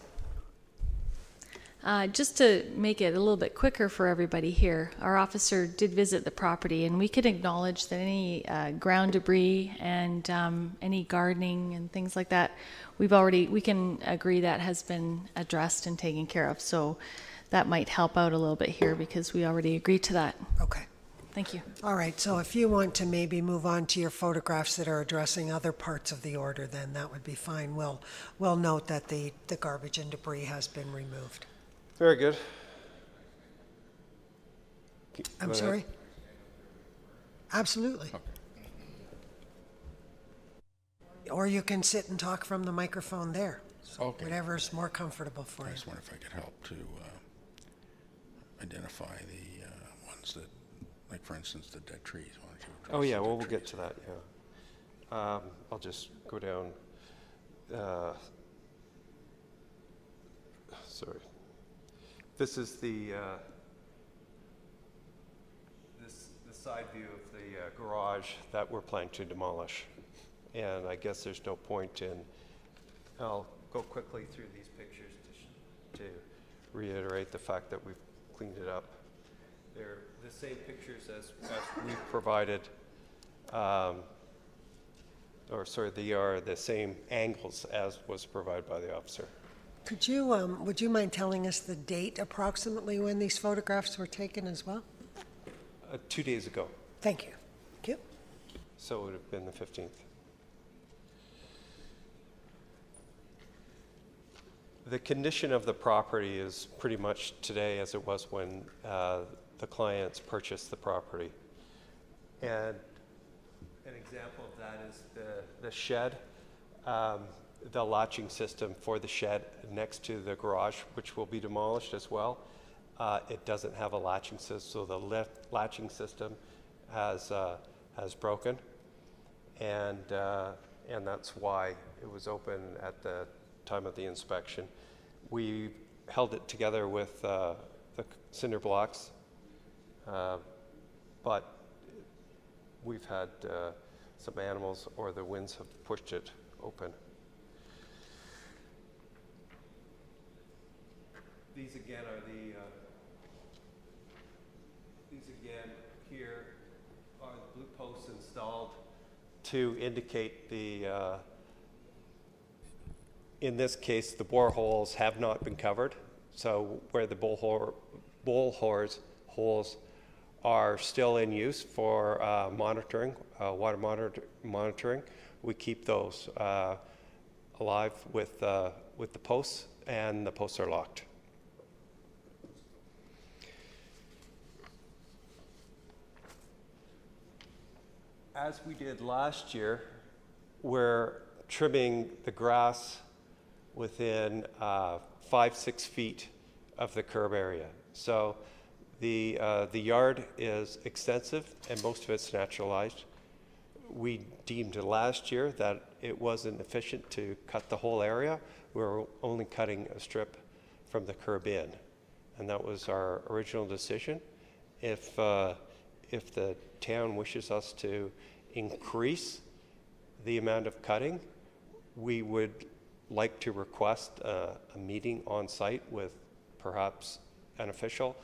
Just to make it a little bit quicker for everybody here, our officer did visit the property, and we could acknowledge that any ground debris and any gardening and things like that, we can agree that has been addressed and taken care of. So that might help out a little bit here because we already agreed to that.
Okay.
Thank you.
All right, so if you want to maybe move on to your photographs that are addressing other parts of the order, then that would be fine. We'll note that the garbage and debris has been removed.
Very good.
I'm sorry? Absolutely.
Okay.
Or you can sit and talk from the microphone there. So
Okay.
whatever's more comfortable for
I
you.
just wonder if I could help to identify the ones that, like for instance, the dead trees. Why don't you address
Oh yeah,
the
well
dead
we'll get
trees?
to that. Yeah. I'll just go down. sorry. This is the side view of the garage that we're planning to demolish. And I guess there's no point in, I'll go quickly through these pictures to reiterate the fact that we've cleaned it up. They're the same pictures as we've provided, they are the same angles as was provided by the officer.
Could you, would you mind telling us the date approximately when these photographs were taken as well?
2 days ago,
Thank you. Thank you.
so it would have been the 15th. The condition of the property is pretty much today as it was when the clients purchased the property. And an example of that is the shed, the latching system for the shed next to the garage, which will be demolished as well. It doesn't have a latching system, so the latching system has broken, and that's why it was open at the time of the inspection. We held it together with the cinder blocks, but we've had some animals or the winds have pushed it open. These again are these again here are the blue posts installed to indicate the, in this case, the boreholes have not been covered. So where the holes are still in use for monitoring, water monitoring, we keep those alive with the posts, and the posts are locked. As we did last year, we're trimming the grass within 5-6 feet of the curb area. So the yard is extensive and most of it's naturalized. We deemed last year that it wasn't efficient to cut the whole area. We were only cutting a strip from the curb in, and that was our original decision. If the town wishes us to increase the amount of cutting, we would like to request a meeting on site with perhaps an official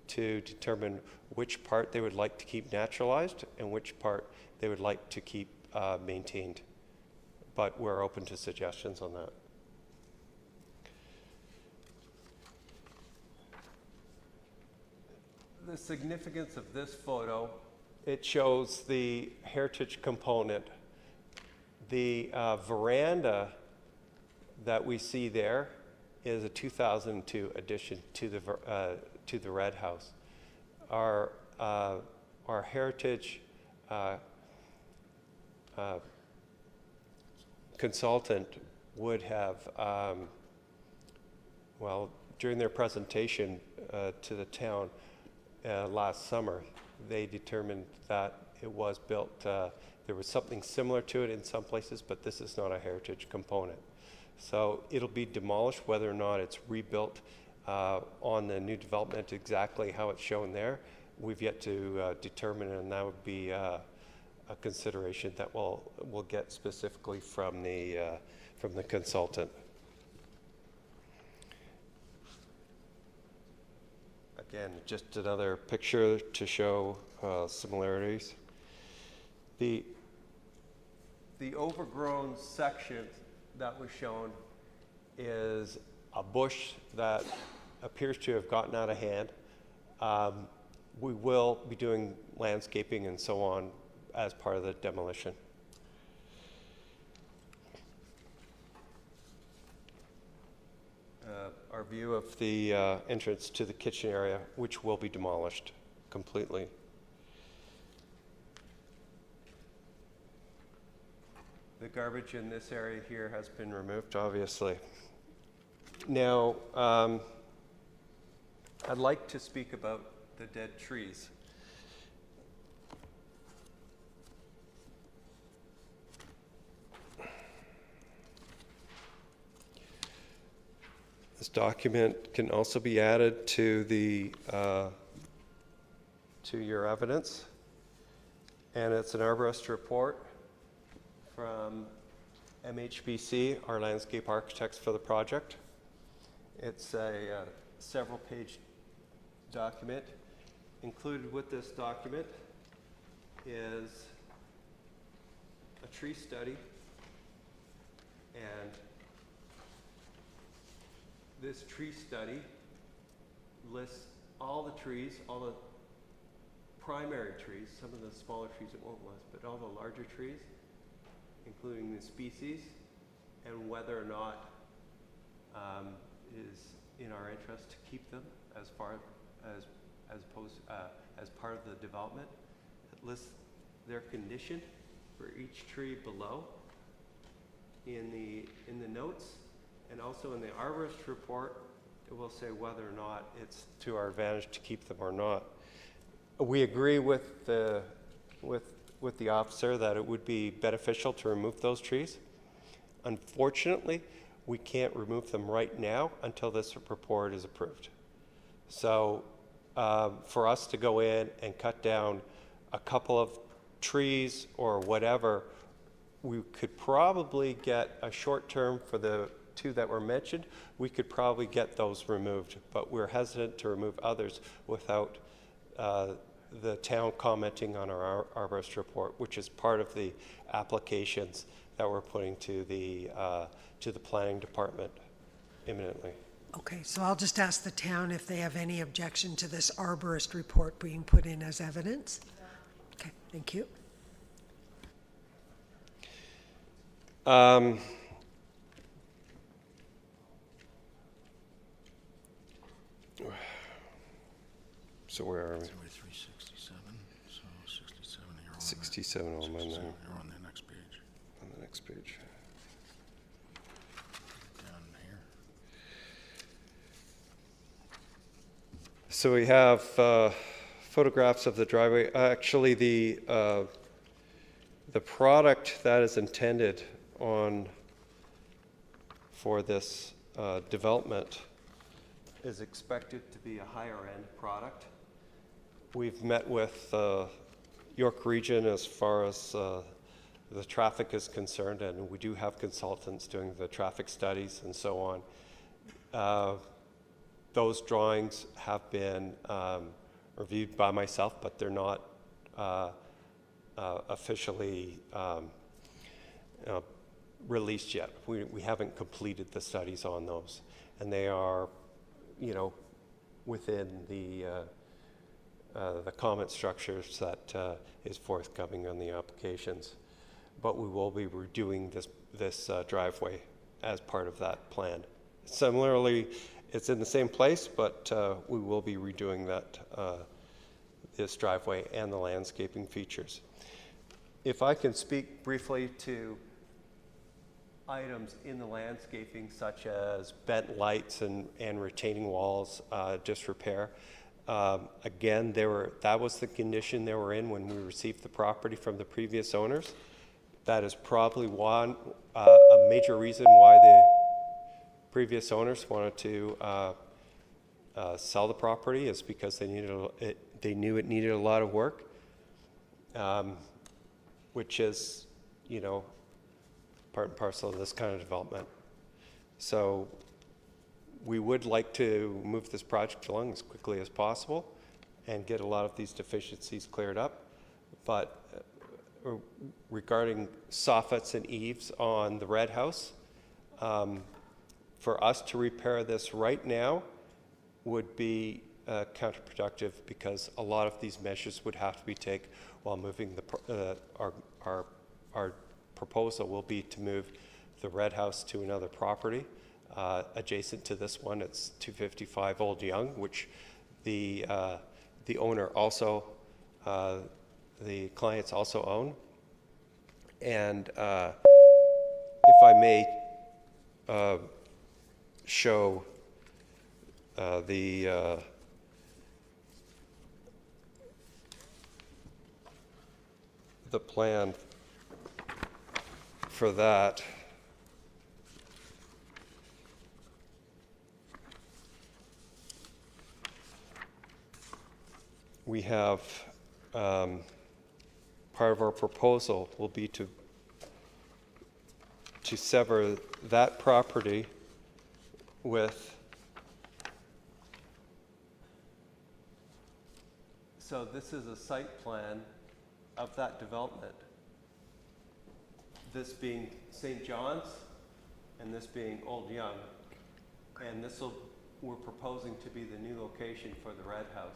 to determine which part they would like to keep naturalized and which part they would like to keep maintained. But we're open to suggestions on that. The significance of this photo, it shows the heritage component. The veranda that we see there is a 2002 addition to the Red House. Our heritage consultant would have, well, during their presentation to the town last summer, they determined that it was built, there was something similar to it in some places, but this is not a heritage component. So it'll be demolished. Whether or not it's rebuilt on the new development, exactly how it's shown there, we've yet to determine, and that would be a consideration that we'll get specifically from the consultant. Again, just another picture to show similarities. The overgrown section that was shown is a bush that appears to have gotten out of hand. We will be doing landscaping and so on as part of the demolition. Our view of the entrance to the kitchen area, which will be demolished completely. The garbage in this area here has been removed, obviously. Now, I'd like to speak about the dead trees. This document can also be added to to your evidence. And it's an arborist report from MHBC, our landscape architects for the project. It's a several-page document. Included with this document is a tree study, and this tree study lists all the trees, all the primary trees, some of the smaller trees it won't list, but all the larger trees, including the species, and whether or not it is in our interest to keep them as part of the development. It lists their condition for each tree below in the notes, and also in the arborist report, it will say whether or not it's to our advantage to keep them or not. We agree with the officer that it would be beneficial to remove those trees. Unfortunately, we can't remove them right now until this report is approved. So for us to go in and cut down a couple of trees or whatever, we could probably get a short term for the two that were mentioned. We could probably get those removed, but we're hesitant to remove others without the town commenting on our arborist report, which is part of the applications that we're putting to the planning department imminently.
Okay, so I'll just ask the town if they have any objection to this arborist report being put in as evidence. Okay, thank you.
So where are we?
367, so 67 here.
67 on my
67,
line.
you're on the next page.
On the next page.
Down here.
So we have photographs of the driveway. Actually, the product that is intended for this development is expected to be a higher end product. We've met with York Region as far as the traffic is concerned, and we do have consultants doing the traffic studies and so on. Those drawings have been reviewed by myself, but they're not officially released yet. We haven't completed the studies on those, and they are, within the comment structures that is forthcoming on the applications. But we will be redoing this driveway as part of that plan. Similarly, it's in the same place, but we will be redoing this driveway and the landscaping features. If I can speak briefly to items in the landscaping, such as bent lights and retaining walls disrepair. Again, that was the condition they were in when we received the property from the previous owners. That is probably a major reason why the previous owners wanted to sell the property, is because they knew it needed a lot of work, which is, part and parcel of this kind of development. So we would like to move this project along as quickly as possible and get a lot of these deficiencies cleared up. But regarding soffits and eaves on the red house, for us to repair this right now would be counterproductive, because a lot of these measures would have to be taken while moving our proposal will be to move the red house to another property adjacent to this one. It's 255 Old Young, which the owner also, the clients also own. And if I may show the plan for that. we have, part of our proposal will be to sever that property with, so this is a site plan of that development. This being St. John's and this being Old Young. And this will, we're proposing to be the new location for the Red House.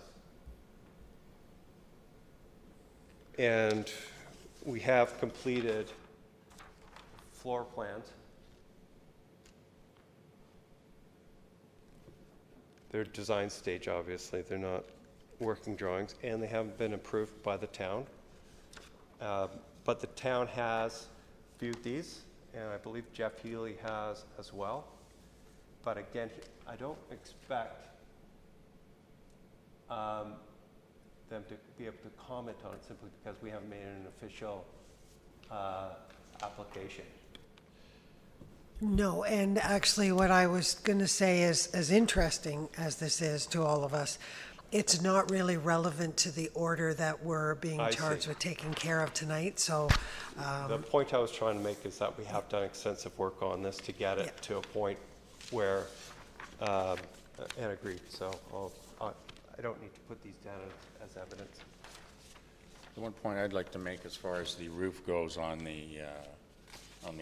And we have completed floor plans. They're design stage, obviously. They're not working drawings, and they haven't been approved by the town. But the town has viewed these, and I believe Jeff Healy has as well. But again, I don't expect them to be able to comment on it simply because we haven't made an official application.
No, and actually what I was going to say is, as interesting as this is to all of us, it's not really relevant to the order that we're being
I
charged
see.
with taking care of tonight, so
The point I was trying to make is that we have done extensive work on this to get it to a point where, and agreed, so I don't need to put these down as evidence.
The one point I'd like to make as far as the roof goes on the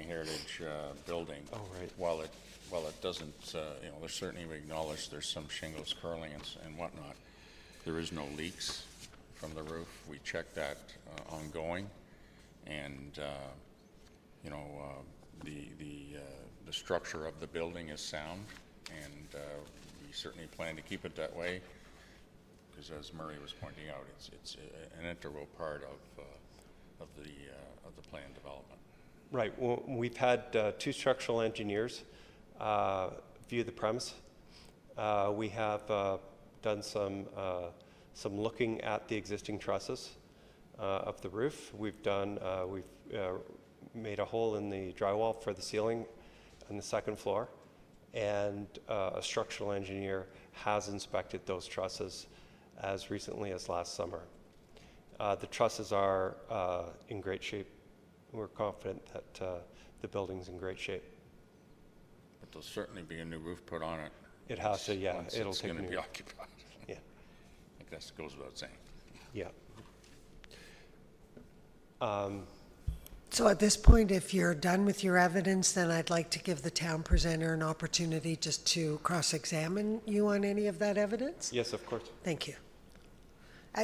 Heritage building.
Oh, right.
While it doesn't, there's certainly, we acknowledge there's some shingles curling and whatnot. There is no leaks from the roof. We check that ongoing, and the structure of the building is sound, and we certainly plan to keep it that way. Because as Murray was pointing out, it's an integral part of the planned development.
Right. Well, we've had 2 structural engineers view the premise. We have done some looking at the existing trusses of the roof. We've made a hole in the drywall for the ceiling on the 2nd floor, and a structural engineer has inspected those trusses as recently as last summer. The trusses are in great shape. We're confident that the building's in great shape.
But there'll certainly be a new roof put on it.
It has to, yeah.
Once
It'll
it's
take
going to
new-
be occupied.
Yeah,
I think that goes without saying.
yeah.
So at this point, if you're done with your evidence, then I'd like to give the town presenter an opportunity just to cross-examine you on any of that evidence.
Yes, of course.
Thank you.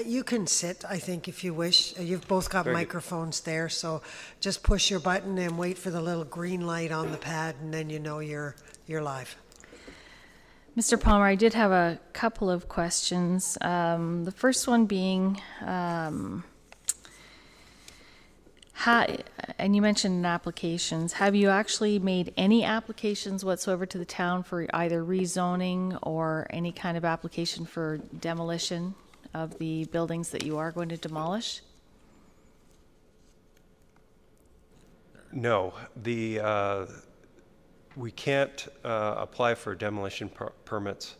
You can sit, I think, if you wish. You've both got
Very good.
microphones there, so just push your button and wait for the little green light on the pad, and then you know you're live.
Mr. Palmer, I did have a couple of questions. The first one being, and you mentioned applications, have you actually made any applications whatsoever to the town for either rezoning or any kind of application for demolition of the buildings that you are going to demolish?
No, we can't apply for demolition permits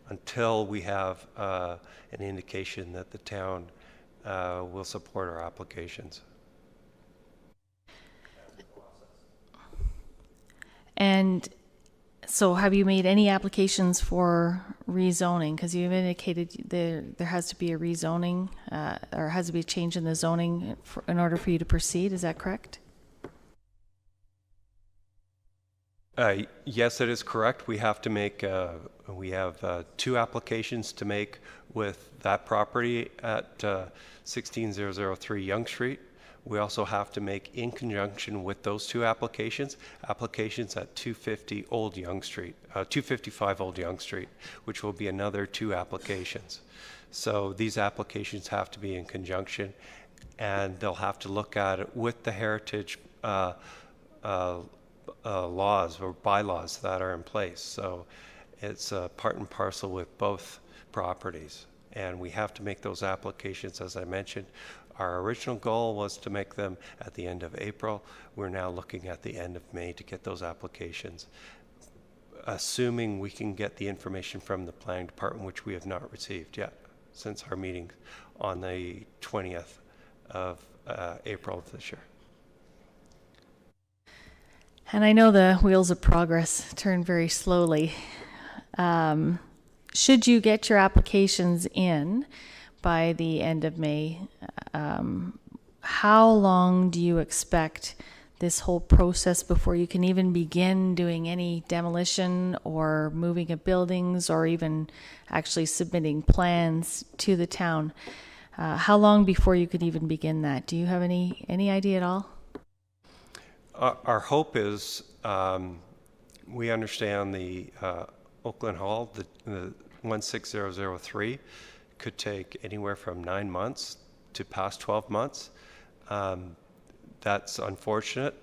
until we have an indication that the town will support our applications.
And so have you made any applications for rezoning? Because you've indicated there has to be a rezoning, or has to be a change in the zoning in order for you to proceed. Is that correct?
Yes, that is correct. We have to make, we have 2 applications to make with that property at 16003 Yonge Street. We also have to make, in conjunction with those 2 applications at 250 Old Yonge Street, 255 Old Yonge Street, which will be another 2 applications. So these applications have to be in conjunction, and they'll have to look at it with the heritage laws or bylaws that are in place. So it's part and parcel with both properties, and we have to make those applications, as I mentioned. Our original goal was to make them at the end of April. We're now looking at the end of May to get those applications, assuming we can get the information from the planning department, which we have not received yet. since our meeting on the 20th of April of this year.
And I know the wheels of progress turn very slowly. Should you get your applications in by the end of May, how long do you expect this whole process before you can even begin doing any demolition or moving of buildings or even actually submitting plans to the town? How long before you could even begin that? Do you have any idea at all?
Our hope is, we understand the Oakland Hall, the 16003, could take anywhere from 9 months to past 12 months. That's unfortunate.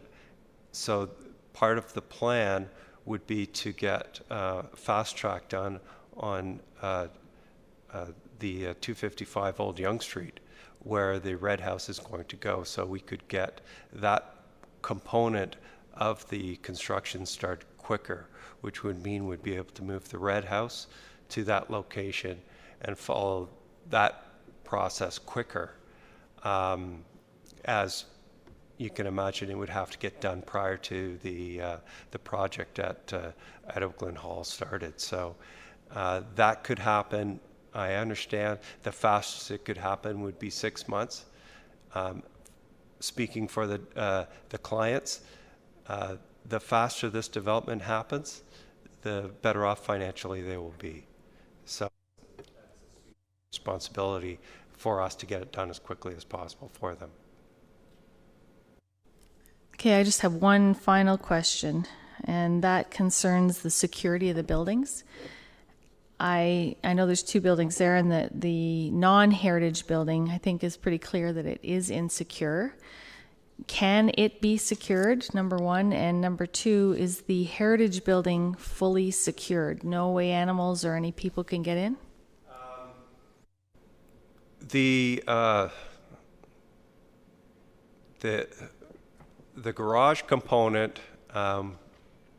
So part of the plan would be to get fast track done on the 255 Old Yonge Street, where the Red House is going to go. So we could get that component of the construction started quicker, which would mean we'd be able to move the Red House to that location and follow that process quicker. As you can imagine, it would have to get done prior to the project at Oakland Hall started. So that could happen. I understand the fastest it could happen would be 6 months. Speaking for the clients, the faster this development happens, the better off financially they will be. So it's a responsibility for us to get it done as quickly as possible for them.
Okay, I just have one final question, and that concerns the security of the buildings. I know there's 2 buildings there, and the non-heritage building, I think, is pretty clear that it is insecure. Can it be secured, number 1? And number 2, is the heritage building fully secured? No way animals or any people can get in?
The garage component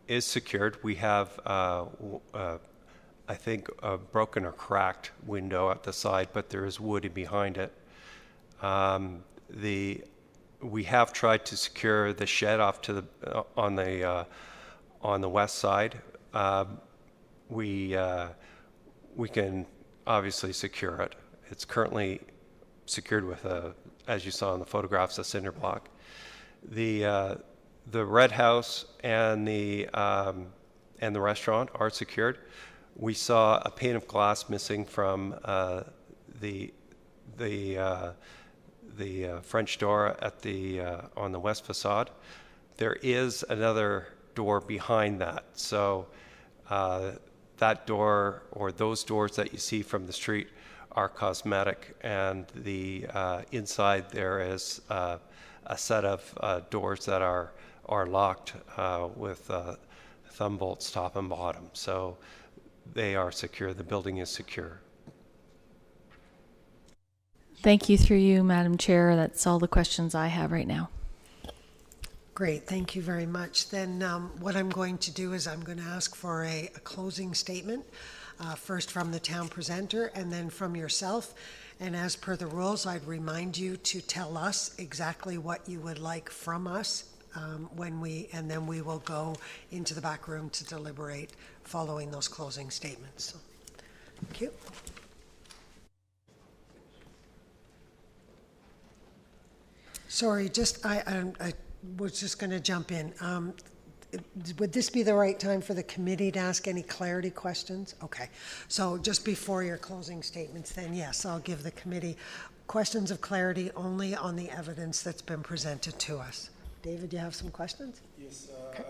is secured. We have, I think, a broken or cracked window at the side, but there is wood behind it. We have tried to secure the shed off to the on the west side. We can obviously secure it. It's currently secured with as you saw in the photographs, a cinder block. The Red House and the restaurant are secured. We saw a pane of glass missing from the French door at on the west facade. There is another door behind that. So that door, or those doors that you see from the street, are cosmetic, and the inside there is a set of doors that are locked with thumb bolts top and bottom. So they are secure. The building is secure.
Thank you. Through you, Madam Chair. That's all the questions I have right now.
Great, thank you very much. Then what I'm going to do is I'm going to ask for a closing statement, first from the town presenter and then from yourself. And as per the rules, I'd remind you to tell us exactly what you would like from us and then we will go into the back room to deliberate following those closing statements. So, thank you. Sorry, I was just going to jump in. Would this be the right time for the committee to ask any clarity questions? Okay, so just before your closing statements then, yes, I'll give the committee questions of clarity only on the evidence that's been presented to us. David, you have some questions?
Yes, okay.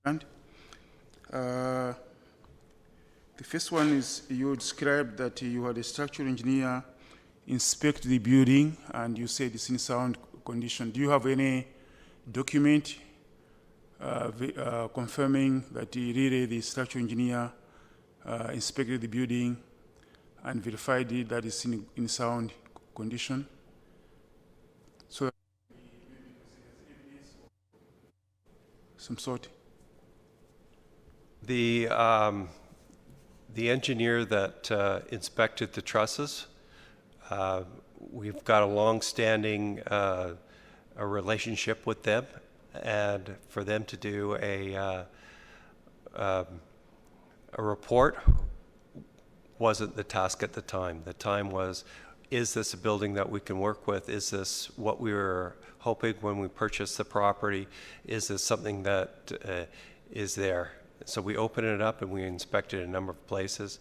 I have the first one is, you described that you had a structural engineer inspect the building and you said it's in sound condition. Do you have any document confirming that really the structural engineer inspected the building and verified it that it's in sound condition? So some sort.
The the engineer that inspected the trusses, we've got a long-standing a relationship with them, and for them to do a report wasn't the task at the time. The time was, is this a building that we can work with? Is this what we were hoping when we purchased the property? Is this something that is there? So we opened it up and we inspected a number of places.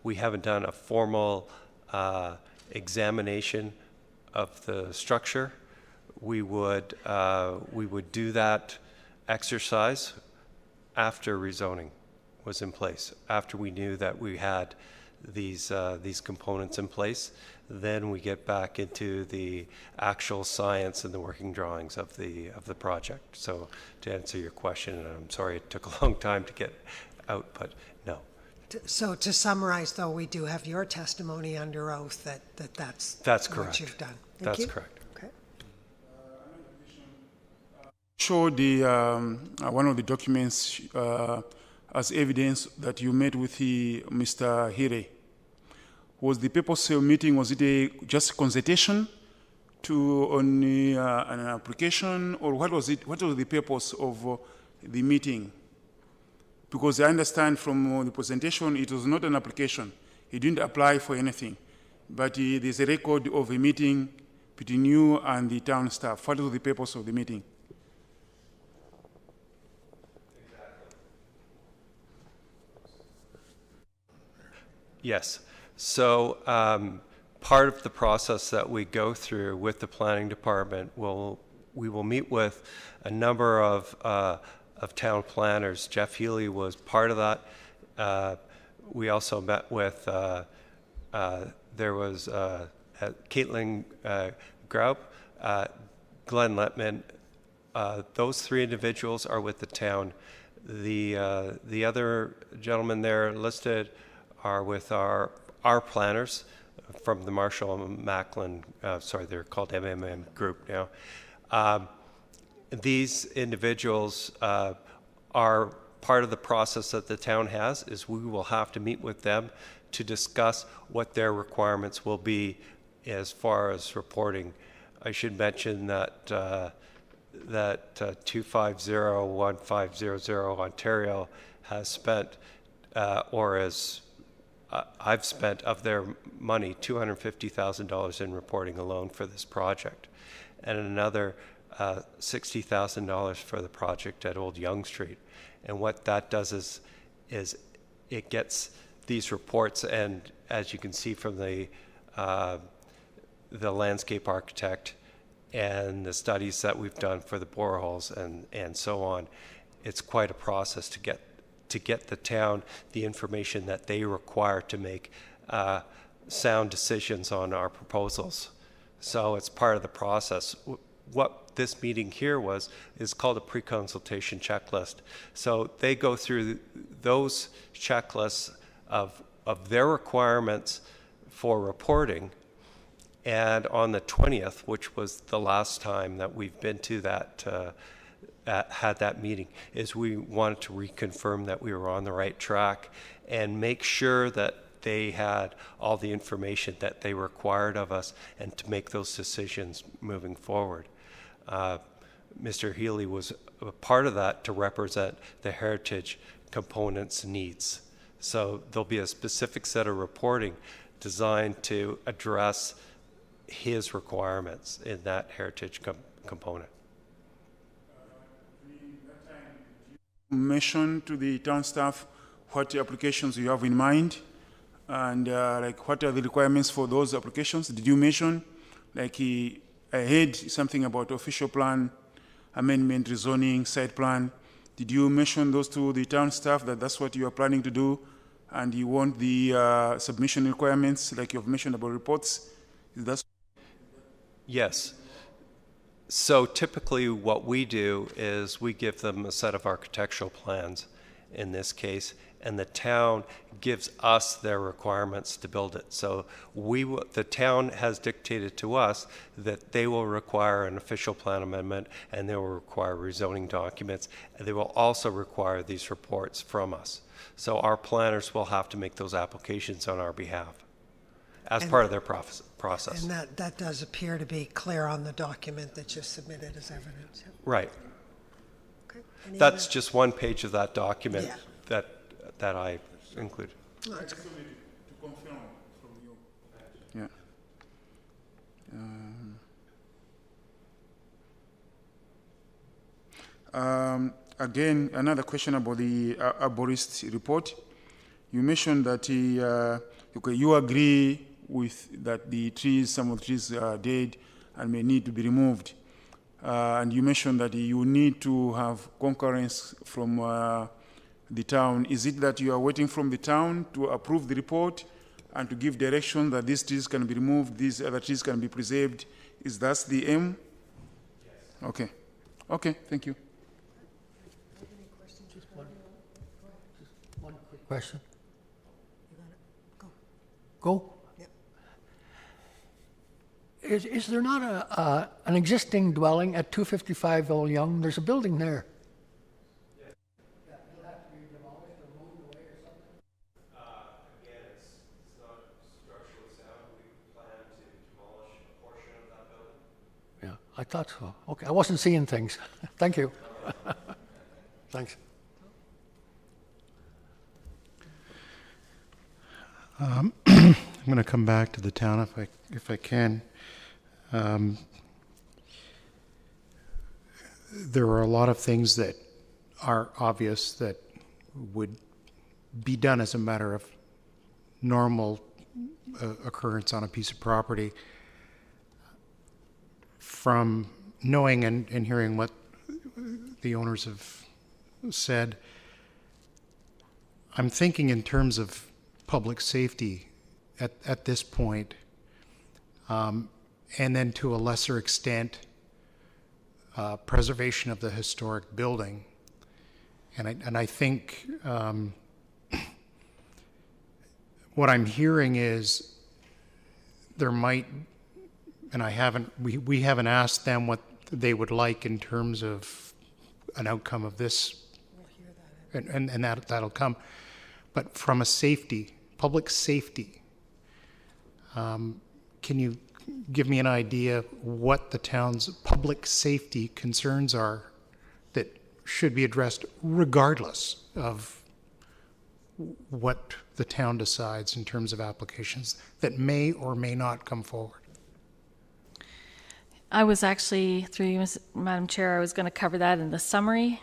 We haven't done a formal examination of the structure. We would do that exercise after rezoning was in place, after we knew that we had these components in place. Then we get back into the actual science and the working drawings of the project. So to answer your question, and I'm sorry it took a long time to get out, but no.
So to summarize, though, we do have your testimony under oath that's
correct.
what you've done. Thank
That's
you.
correct.
Okay.
Show the one of the documents as evidence that you met with Mr. Hire. Was the purpose of meeting, was it just a consultation on an application, or what was it? What was the purpose of the meeting? Because I understand from the presentation, it was not an application. He didn't apply for anything. But there's a record of a meeting between you and the town staff. What was the purpose of the meeting?
Yes. So part of the process that we go through with the planning department, we will meet with a number of town planners. Jeff Healy was part of that. We also met with, there was Caitlin Graub, Glenn Letman. Those three individuals are with the town. The other gentlemen there listed are with our planners from the Marshall and Macklin, sorry, they're called MMM Group now. These individuals are part of the process that the town has, is we will have to meet with them to discuss what their requirements will be as far as reporting. I should mention that 2501500 Ontario has spent, or as I've spent of their money, $250,000 in reporting alone for this project, and another $60,000 for the project at Old Yonge Street. And what that does is it gets these reports, and as you can see from the landscape architect and the studies that we've done for the boreholes and so on, it's quite a process to get the town the information that they require to make sound decisions on our proposals. So it's part of the process. What this meeting here is called a pre-consultation checklist. So they go through those checklists of their requirements for reporting. And on the 20th, which was the last time that we've been to that, had that meeting, is we wanted to reconfirm that we were on the right track and make sure that they had all the information that they required of us and to make those decisions moving forward. Mr. Healy was a part of that to represent the heritage component's needs. So there'll be a specific set of reporting designed to address his requirements in that heritage component.
Mention to the town staff what applications you have in mind, and like what are the requirements for those applications? Did you mention, like I heard something about official plan, amendment, rezoning, site plan. Did you mention those to the town staff that that's what you are planning to do, and you want the submission requirements, like you've mentioned about reports? Is that?
Yes. So typically what we do is we give them a set of architectural plans, in this case, and the town gives us their requirements to build it. So the town has dictated to us that they will require an official plan amendment, and they will require rezoning documents, and they will also require these reports from us. So our planners will have to make those applications on our behalf as part of their process.
And that does appear to be clear on the document that you submitted as evidence. Yep.
Right.
Okay. Any
That's
other-
just one page of that document
Yeah.
that I included.
No, that's good.
To confirm from you. Yeah. Again, another question about the arborist report. You mentioned that you agree with that the trees, some of the trees are dead and may need to be removed. And you mentioned that you need to have concurrence from the town. Is it that you are waiting from the town to approve the report and to give direction that these trees can be removed, these other trees can be preserved? Is that the aim? Yes. Okay. Okay, thank you.
One quick question. Go?
Yep.
Is there not an existing dwelling at 255 Old Young? There's a building there.
Again, it's not structurally sound. We plan to demolish a portion of that building.
Yeah, I thought so. Okay, I wasn't seeing things. Thank you. Thanks.
I'm going to come back to the town if I can. There are a lot of things that are obvious that would be done as a matter of normal occurrence on a piece of property. From knowing and hearing what the owners have said, I'm thinking in terms of public safety at this point, and then to a lesser extent, preservation of the historic building. And I think what I'm hearing is there might, and we haven't asked them what they would like in terms of an outcome of this, and that'll come. But from a public safety, can you give me an idea what the town's public safety concerns are that should be addressed regardless of what the town decides in terms of applications that may or may not come forward?
I was actually, through you, Madam Chair, I was going to cover that in the summary.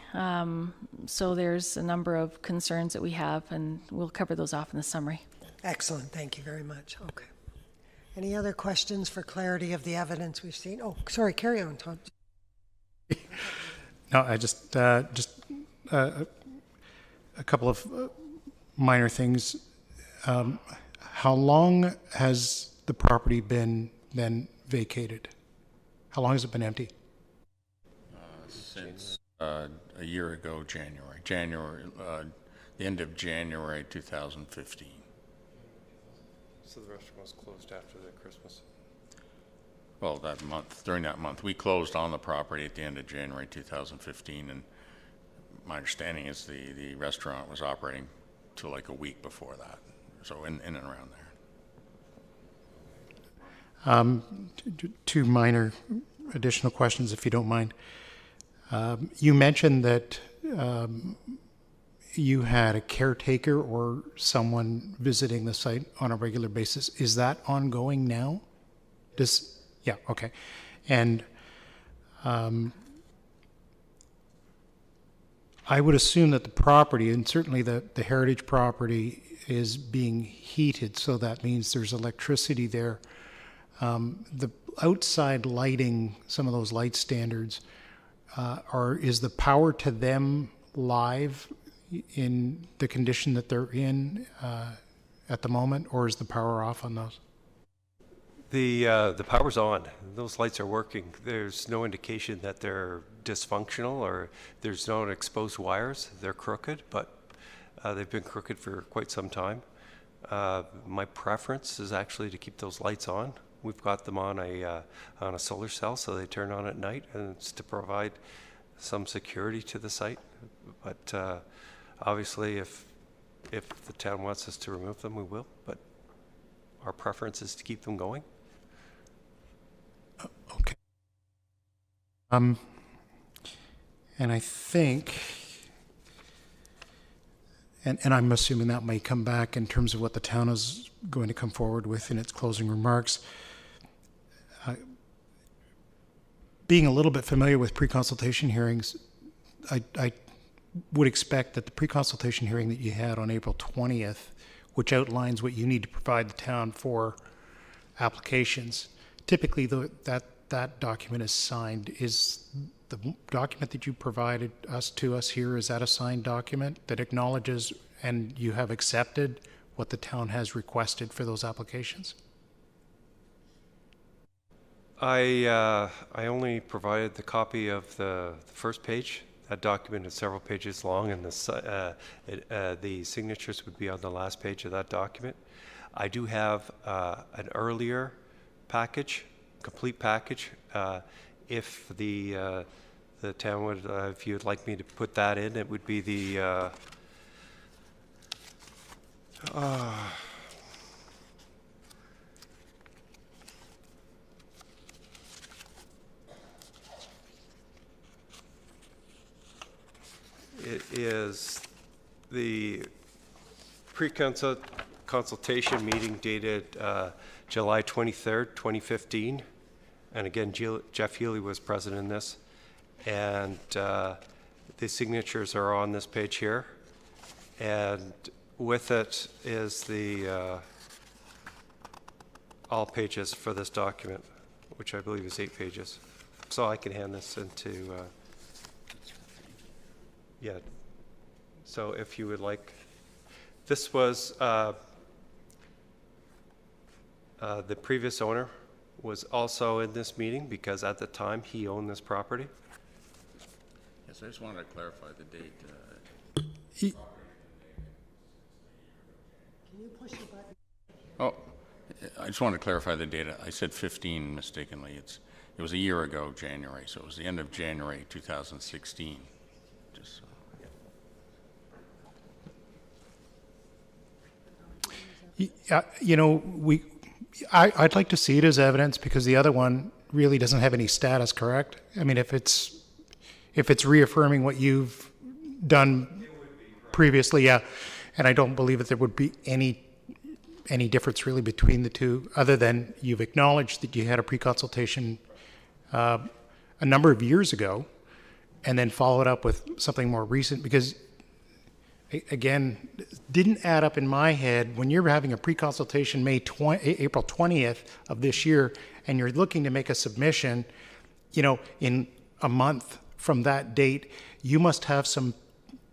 So there's a number of concerns that we have, and we'll cover those off in the summary.
Excellent, thank you very much. Okay. Any other questions for clarity of the evidence we've seen? Oh, sorry, carry on, Tom.
No, I just a couple of minor things. How long has the property been then vacated? How long has it been empty?
Since a year ago, January, the end of January 2015.
So the restaurant was closed after the Christmas.
Well, during that month, we closed on the property at the end of January 2015, and my understanding is the restaurant was operating till like a week before that, so in and around there.
Two minor additional questions, if you don't mind. You mentioned that you had a caretaker or someone visiting the site on a regular basis. Is that ongoing now? Yeah, okay. And I would assume that the property, and certainly the heritage property, is being heated, so that means there's electricity there. The outside lighting, some of those light standards, is the power to them live in the condition that they're in at the moment, or is the power off on those?
The power's on. Those lights are working. There's no indication that they're dysfunctional or there's no exposed wires. They're crooked, but They've been crooked for quite some time. My preference is actually to keep those lights on. We've got them on a solar cell, so they turn on at night, and it's to provide some security to the site. But obviously, if the town wants us to remove them, we will. But our preference is to keep them going.
Okay. And I think, and I'm assuming that may come back in terms of what the town is going to come forward with in its closing remarks. Being a little bit familiar with pre-consultation hearings, I would expect that the pre-consultation hearing that you had on April 20th, which outlines what you need to provide the town for applications, typically that document is signed. Is the document that you provided to us here, is that a signed document that acknowledges and you have accepted what the town has requested for those applications?
I only provided the copy of the first page. That document is several pages long, and the signatures would be on the last page of that document. I do have an earlier package, complete package. If the town would, if you would like me to put that in, it would be the. It is the pre-consultation meeting dated July 23rd, 2015. And again, Jeff Healy was present in this. And the signatures are on this page here. And with it is the all pages for this document, which I believe is 8 pages. So I can hand this into... yeah. So if you would like, this was the previous owner was also in this meeting because at the time he owned this property.
Yes, I just wanted to clarify the date.
Can you push the button?
Oh, I just wanted to clarify the date. I said 15 mistakenly. It was a year ago, January, so it was the end of January 2016. Just so.
You know, I'd like to see it as evidence because the other one really doesn't have any status, correct? I mean, if it's reaffirming what you've done previously, yeah, and I don't believe that there would be any difference really between the two, other than you've acknowledged that you had a pre-consultation a number of years ago, and then followed up with something more recent because. Again, didn't add up in my head when you're having a pre-consultation April 20th of this year, and you're looking to make a submission, you know, in a month from that date, you must have some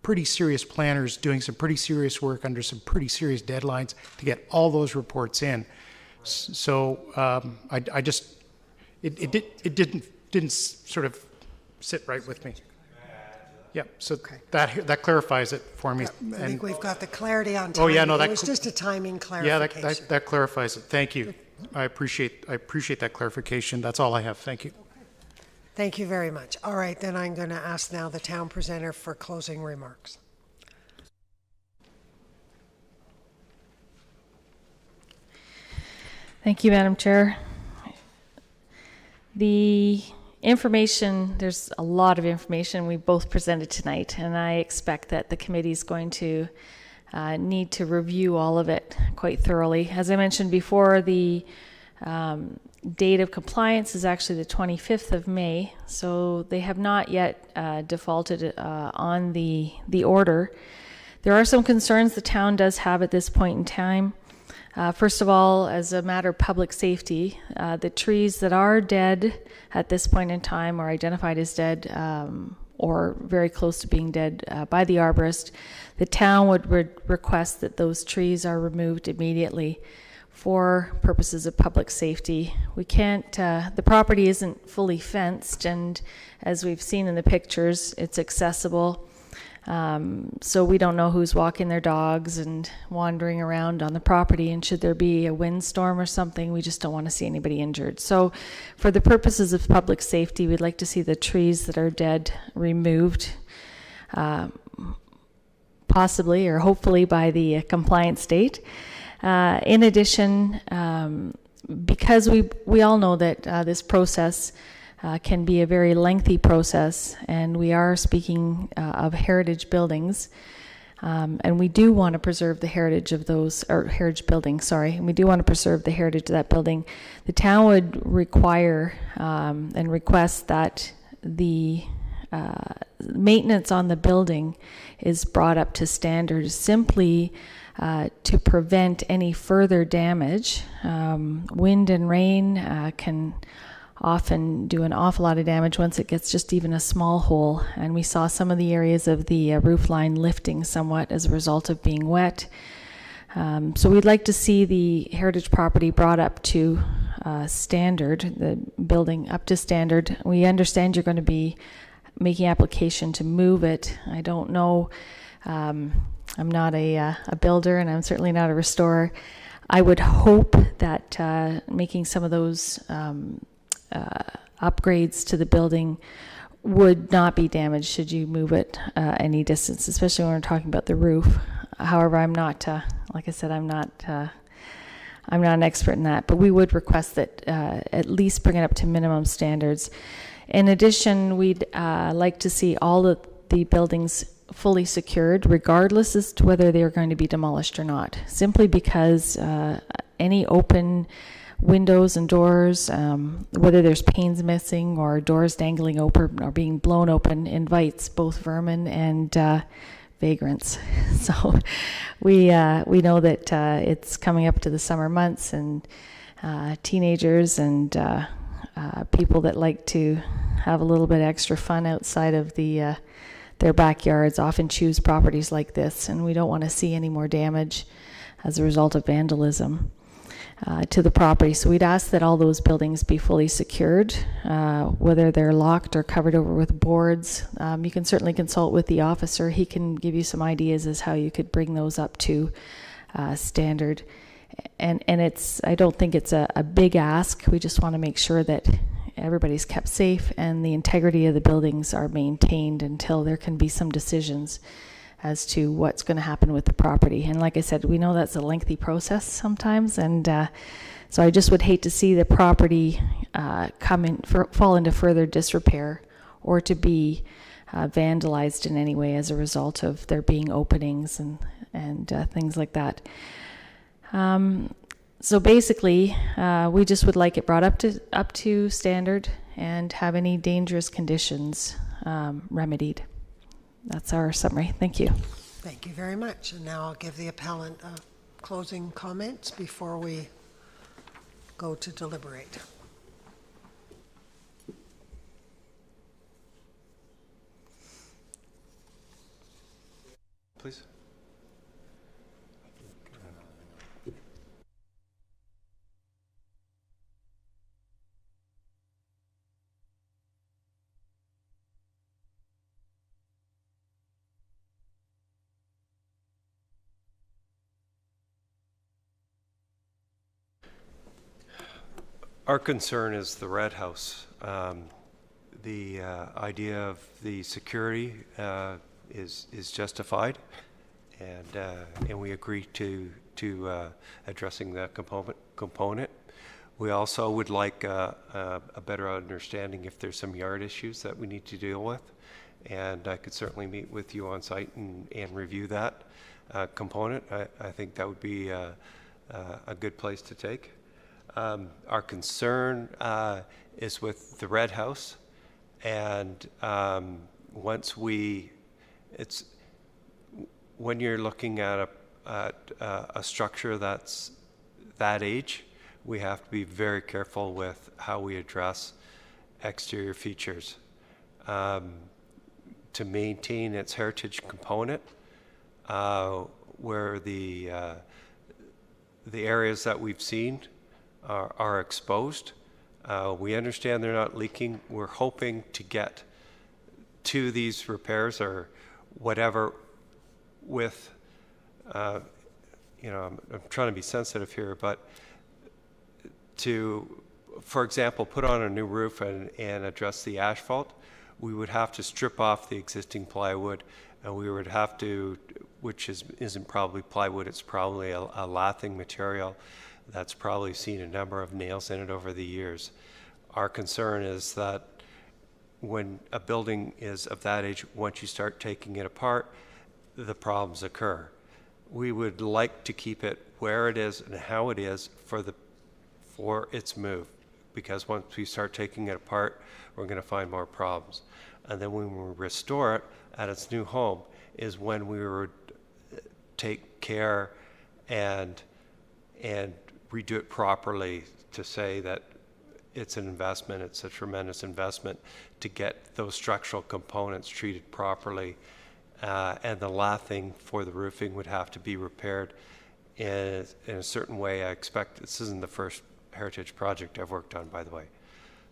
pretty serious planners doing some pretty serious work under some pretty serious deadlines to get all those reports in. So I just, it didn't sort of sit right with me. Yeah, so
Okay.
that clarifies it for me.
I think we've got the clarity on timing.
Oh, yeah, no,
It was just a timing clarification.
Yeah, that clarifies it. Thank you. I appreciate that clarification. That's all I have. Thank you.
Thank you very much. All right, then I'm going to ask now the town presenter for closing remarks.
Thank you, Madam Chair. The information, there's a lot of information we both presented tonight, and I expect that the committee is going to need to review all of it quite thoroughly. As I mentioned before, the date of compliance is actually the 25th of May, so they have not yet defaulted on the order. There are some concerns the town does have at this point in time. First of all, as a matter of public safety, the trees that are dead at this point in time or identified as dead or very close to being dead by the arborist, the town would request that those trees are removed immediately for purposes of public safety. We can't, the property isn't fully fenced, and as we've seen in the pictures, it's accessible. So we don't know who's walking their dogs and wandering around on the property, and should there be a windstorm or something, we just don't want to see anybody injured. So for the purposes of public safety, we'd like to see the trees that are dead removed, possibly or hopefully by the compliance date. In addition, because we all know that this process can be a very lengthy process, and we are speaking of heritage buildings, and we do want to preserve the heritage of those, or heritage buildings, sorry, and we do want to preserve the heritage of that building. The town would require and request that the maintenance on the building is brought up to standards, simply to prevent any further damage. Wind and rain can often do an awful lot of damage once it gets just even a small hole, and we saw some of the areas of the roof line lifting somewhat as a result of being wet. So we'd like to see the heritage property brought up to standard, the building up to standard. We understand you're going to be making application to move it. I don't know, I'm not a builder, and I'm certainly not a restorer. I would hope that making some of those upgrades to the building would not be damaged should you move it any distance, especially when we're talking about the roof. However, I'm not, like I said, I'm not an expert in that, but we would request that at least bring it up to minimum standards. In addition, we'd like to see all of the buildings fully secured, regardless as to whether they are going to be demolished or not, simply because any open windows and doors, whether there's panes missing or doors dangling open or being blown open, invites both vermin and vagrants. So we know that it's coming up to the summer months, and teenagers and people that like to have a little bit extra fun outside of their backyards often choose properties like this, and we don't want to see any more damage as a result of vandalism to the property. So we'd ask that all those buildings be fully secured, whether they're locked or covered over with boards. You can certainly consult with the officer. He can give you some ideas as how you could bring those up to standard. And I don't think it's a big ask. We just want to make sure that everybody's kept safe and the integrity of the buildings are maintained until there can be some decisions as to what's going to happen with the property. And like I said, we know that's a lengthy process sometimes, and so I just would hate to see the property fall into further disrepair or to be vandalized in any way as a result of there being openings and things like that. So basically, we just would like it brought up to standard and have any dangerous conditions remedied. That's our summary. Thank you.
Thank you very much. And now I'll give the appellant closing comments before we go to deliberate.
Please. Our concern is the Red House. The idea of the security is justified, and we agree to addressing that component. We also would like a better understanding if there's some yard issues that we need to deal with, and I could certainly meet with you on site and review that component. I think that would be a good place to take. Our concern is with the Red House, and when you're looking at a structure that's that age, we have to be very careful with how we address exterior features to maintain its heritage component, where the areas that we've seen are exposed. We understand they're not leaking. We're hoping to get to these repairs, or whatever with, I'm trying to be sensitive here, but to, for example, put on a new roof and address the asphalt, we would have to strip off the existing plywood, and we would have to, which isn't probably plywood, it's probably a lathing material that's probably seen a number of nails in it over the years. Our concern is that when a building is of that age, once you start taking it apart, the problems occur. We would like to keep it where it is and how it is for its move, because once we start taking it apart, we're going to find more problems. And then when we restore it at its new home is when we would take care and redo it properly, to say that it's an investment, it's a tremendous investment to get those structural components treated properly. And the lathing for the roofing would have to be repaired in a certain way. I expect this isn't the first heritage project I've worked on, by the way.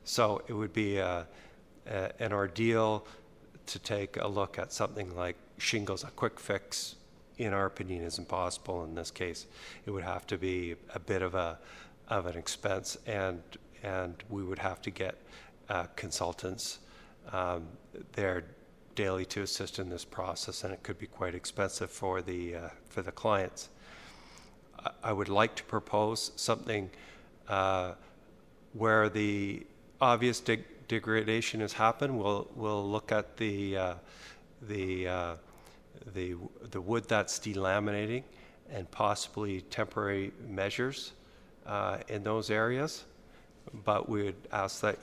So it would be an ordeal to take a look at something like shingles. A quick fix, in our opinion, is impossible in this case. It would have to be a bit of an expense, and we would have to get consultants there daily to assist in this process, and it could be quite expensive for the clients. I would like to propose something where the obvious degradation has happened. We'll look at the wood that's delaminating and possibly temporary measures in those areas, but we would ask that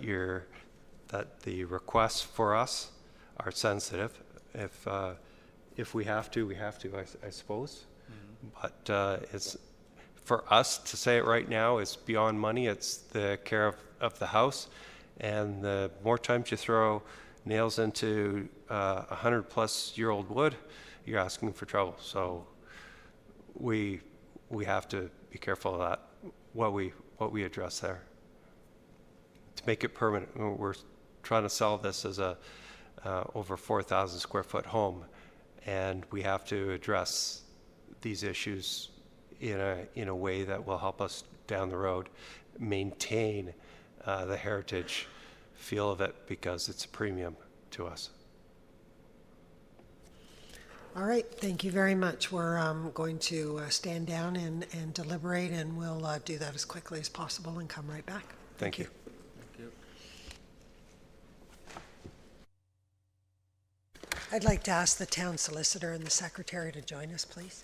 the requests for us are sensitive. If we have to, we have to, I suppose. Mm-hmm. But it's for us to say it right now. It's beyond money. It's the care of the house, and the more times you throw nails into 100-plus-year-old wood, you're asking for trouble. So we have to be careful of that. What we address there to make it permanent. We're trying to sell this as a over 4,000 square foot home, and we have to address these issues in a way that will help us down the road maintain the heritage feel of it, because it's a premium to us.
All right, thank you very much. We're going to stand down and deliberate, and we'll do that as quickly as possible and come right back.
Thank you.
I'd like to ask the town solicitor and the secretary to join us, please.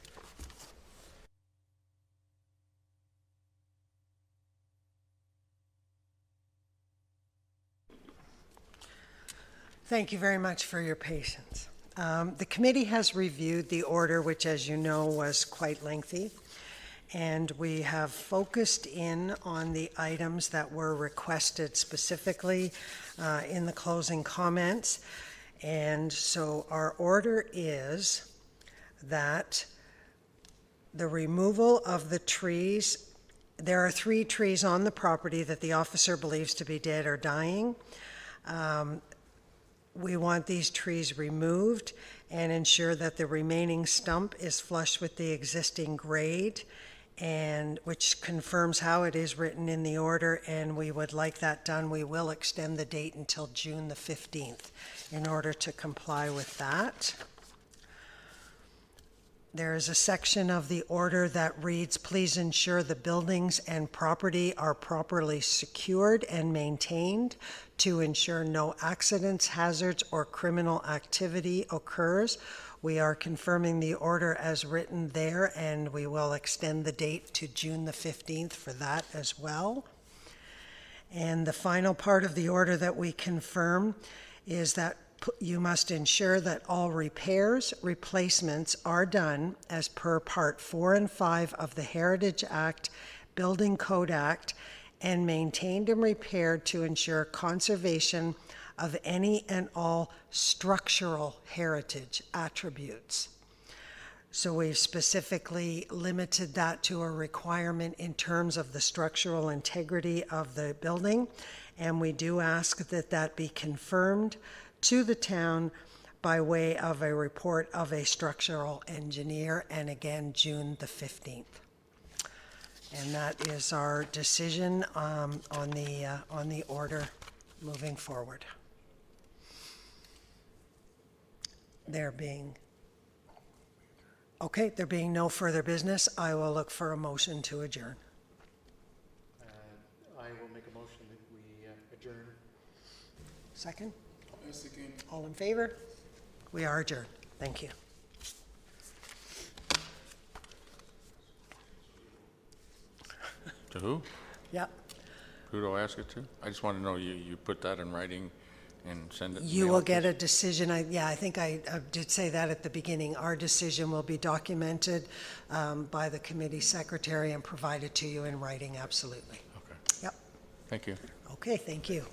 Thank you very much for your patience. The committee has reviewed the order, which, as you know, was quite lengthy, and we have focused in on the items that were requested specifically in the closing comments. And so our order is that the removal of the trees, there are 3 trees on the property that the officer believes to be dead or dying. We want these trees removed and ensure that the remaining stump is flush with the existing grade, and which confirms how it is written in the order, and we would like that done. We will extend the date until June the 15th in order to comply with that. There is a section of the order that reads, please ensure the buildings and property are properly secured and maintained to ensure no accidents, hazards, or criminal activity occurs. We are confirming the order as written there, and we will extend the date to June the 15th for that as well. And the final part of the order that we confirm is that you must ensure that all repairs, replacements are done as per Part 4 and 5 of the Heritage Act, Building Code Act, and maintained and repaired to ensure conservation of any and all structural heritage attributes. So we've specifically limited that to a requirement in terms of the structural integrity of the building, and we do ask that that be confirmed to the town by way of a report of a structural engineer, and again, June the 15th. And that is our decision on the order moving forward. There being no further business, I will look for a motion to adjourn.
I will make a motion that we adjourn.
Second?
Yes, again.
All in favor? We are adjourned. Thank you.
To who?
Yeah.
Who do I ask it to? I just want to know you put that in writing and send it.
You
mail
will
it to
get
us?
a decision. I think I did say that at the beginning. Our decision will be documented by the committee secretary and provided to you in writing, absolutely.
Okay.
Yep.
Thank you.
Okay, thank you.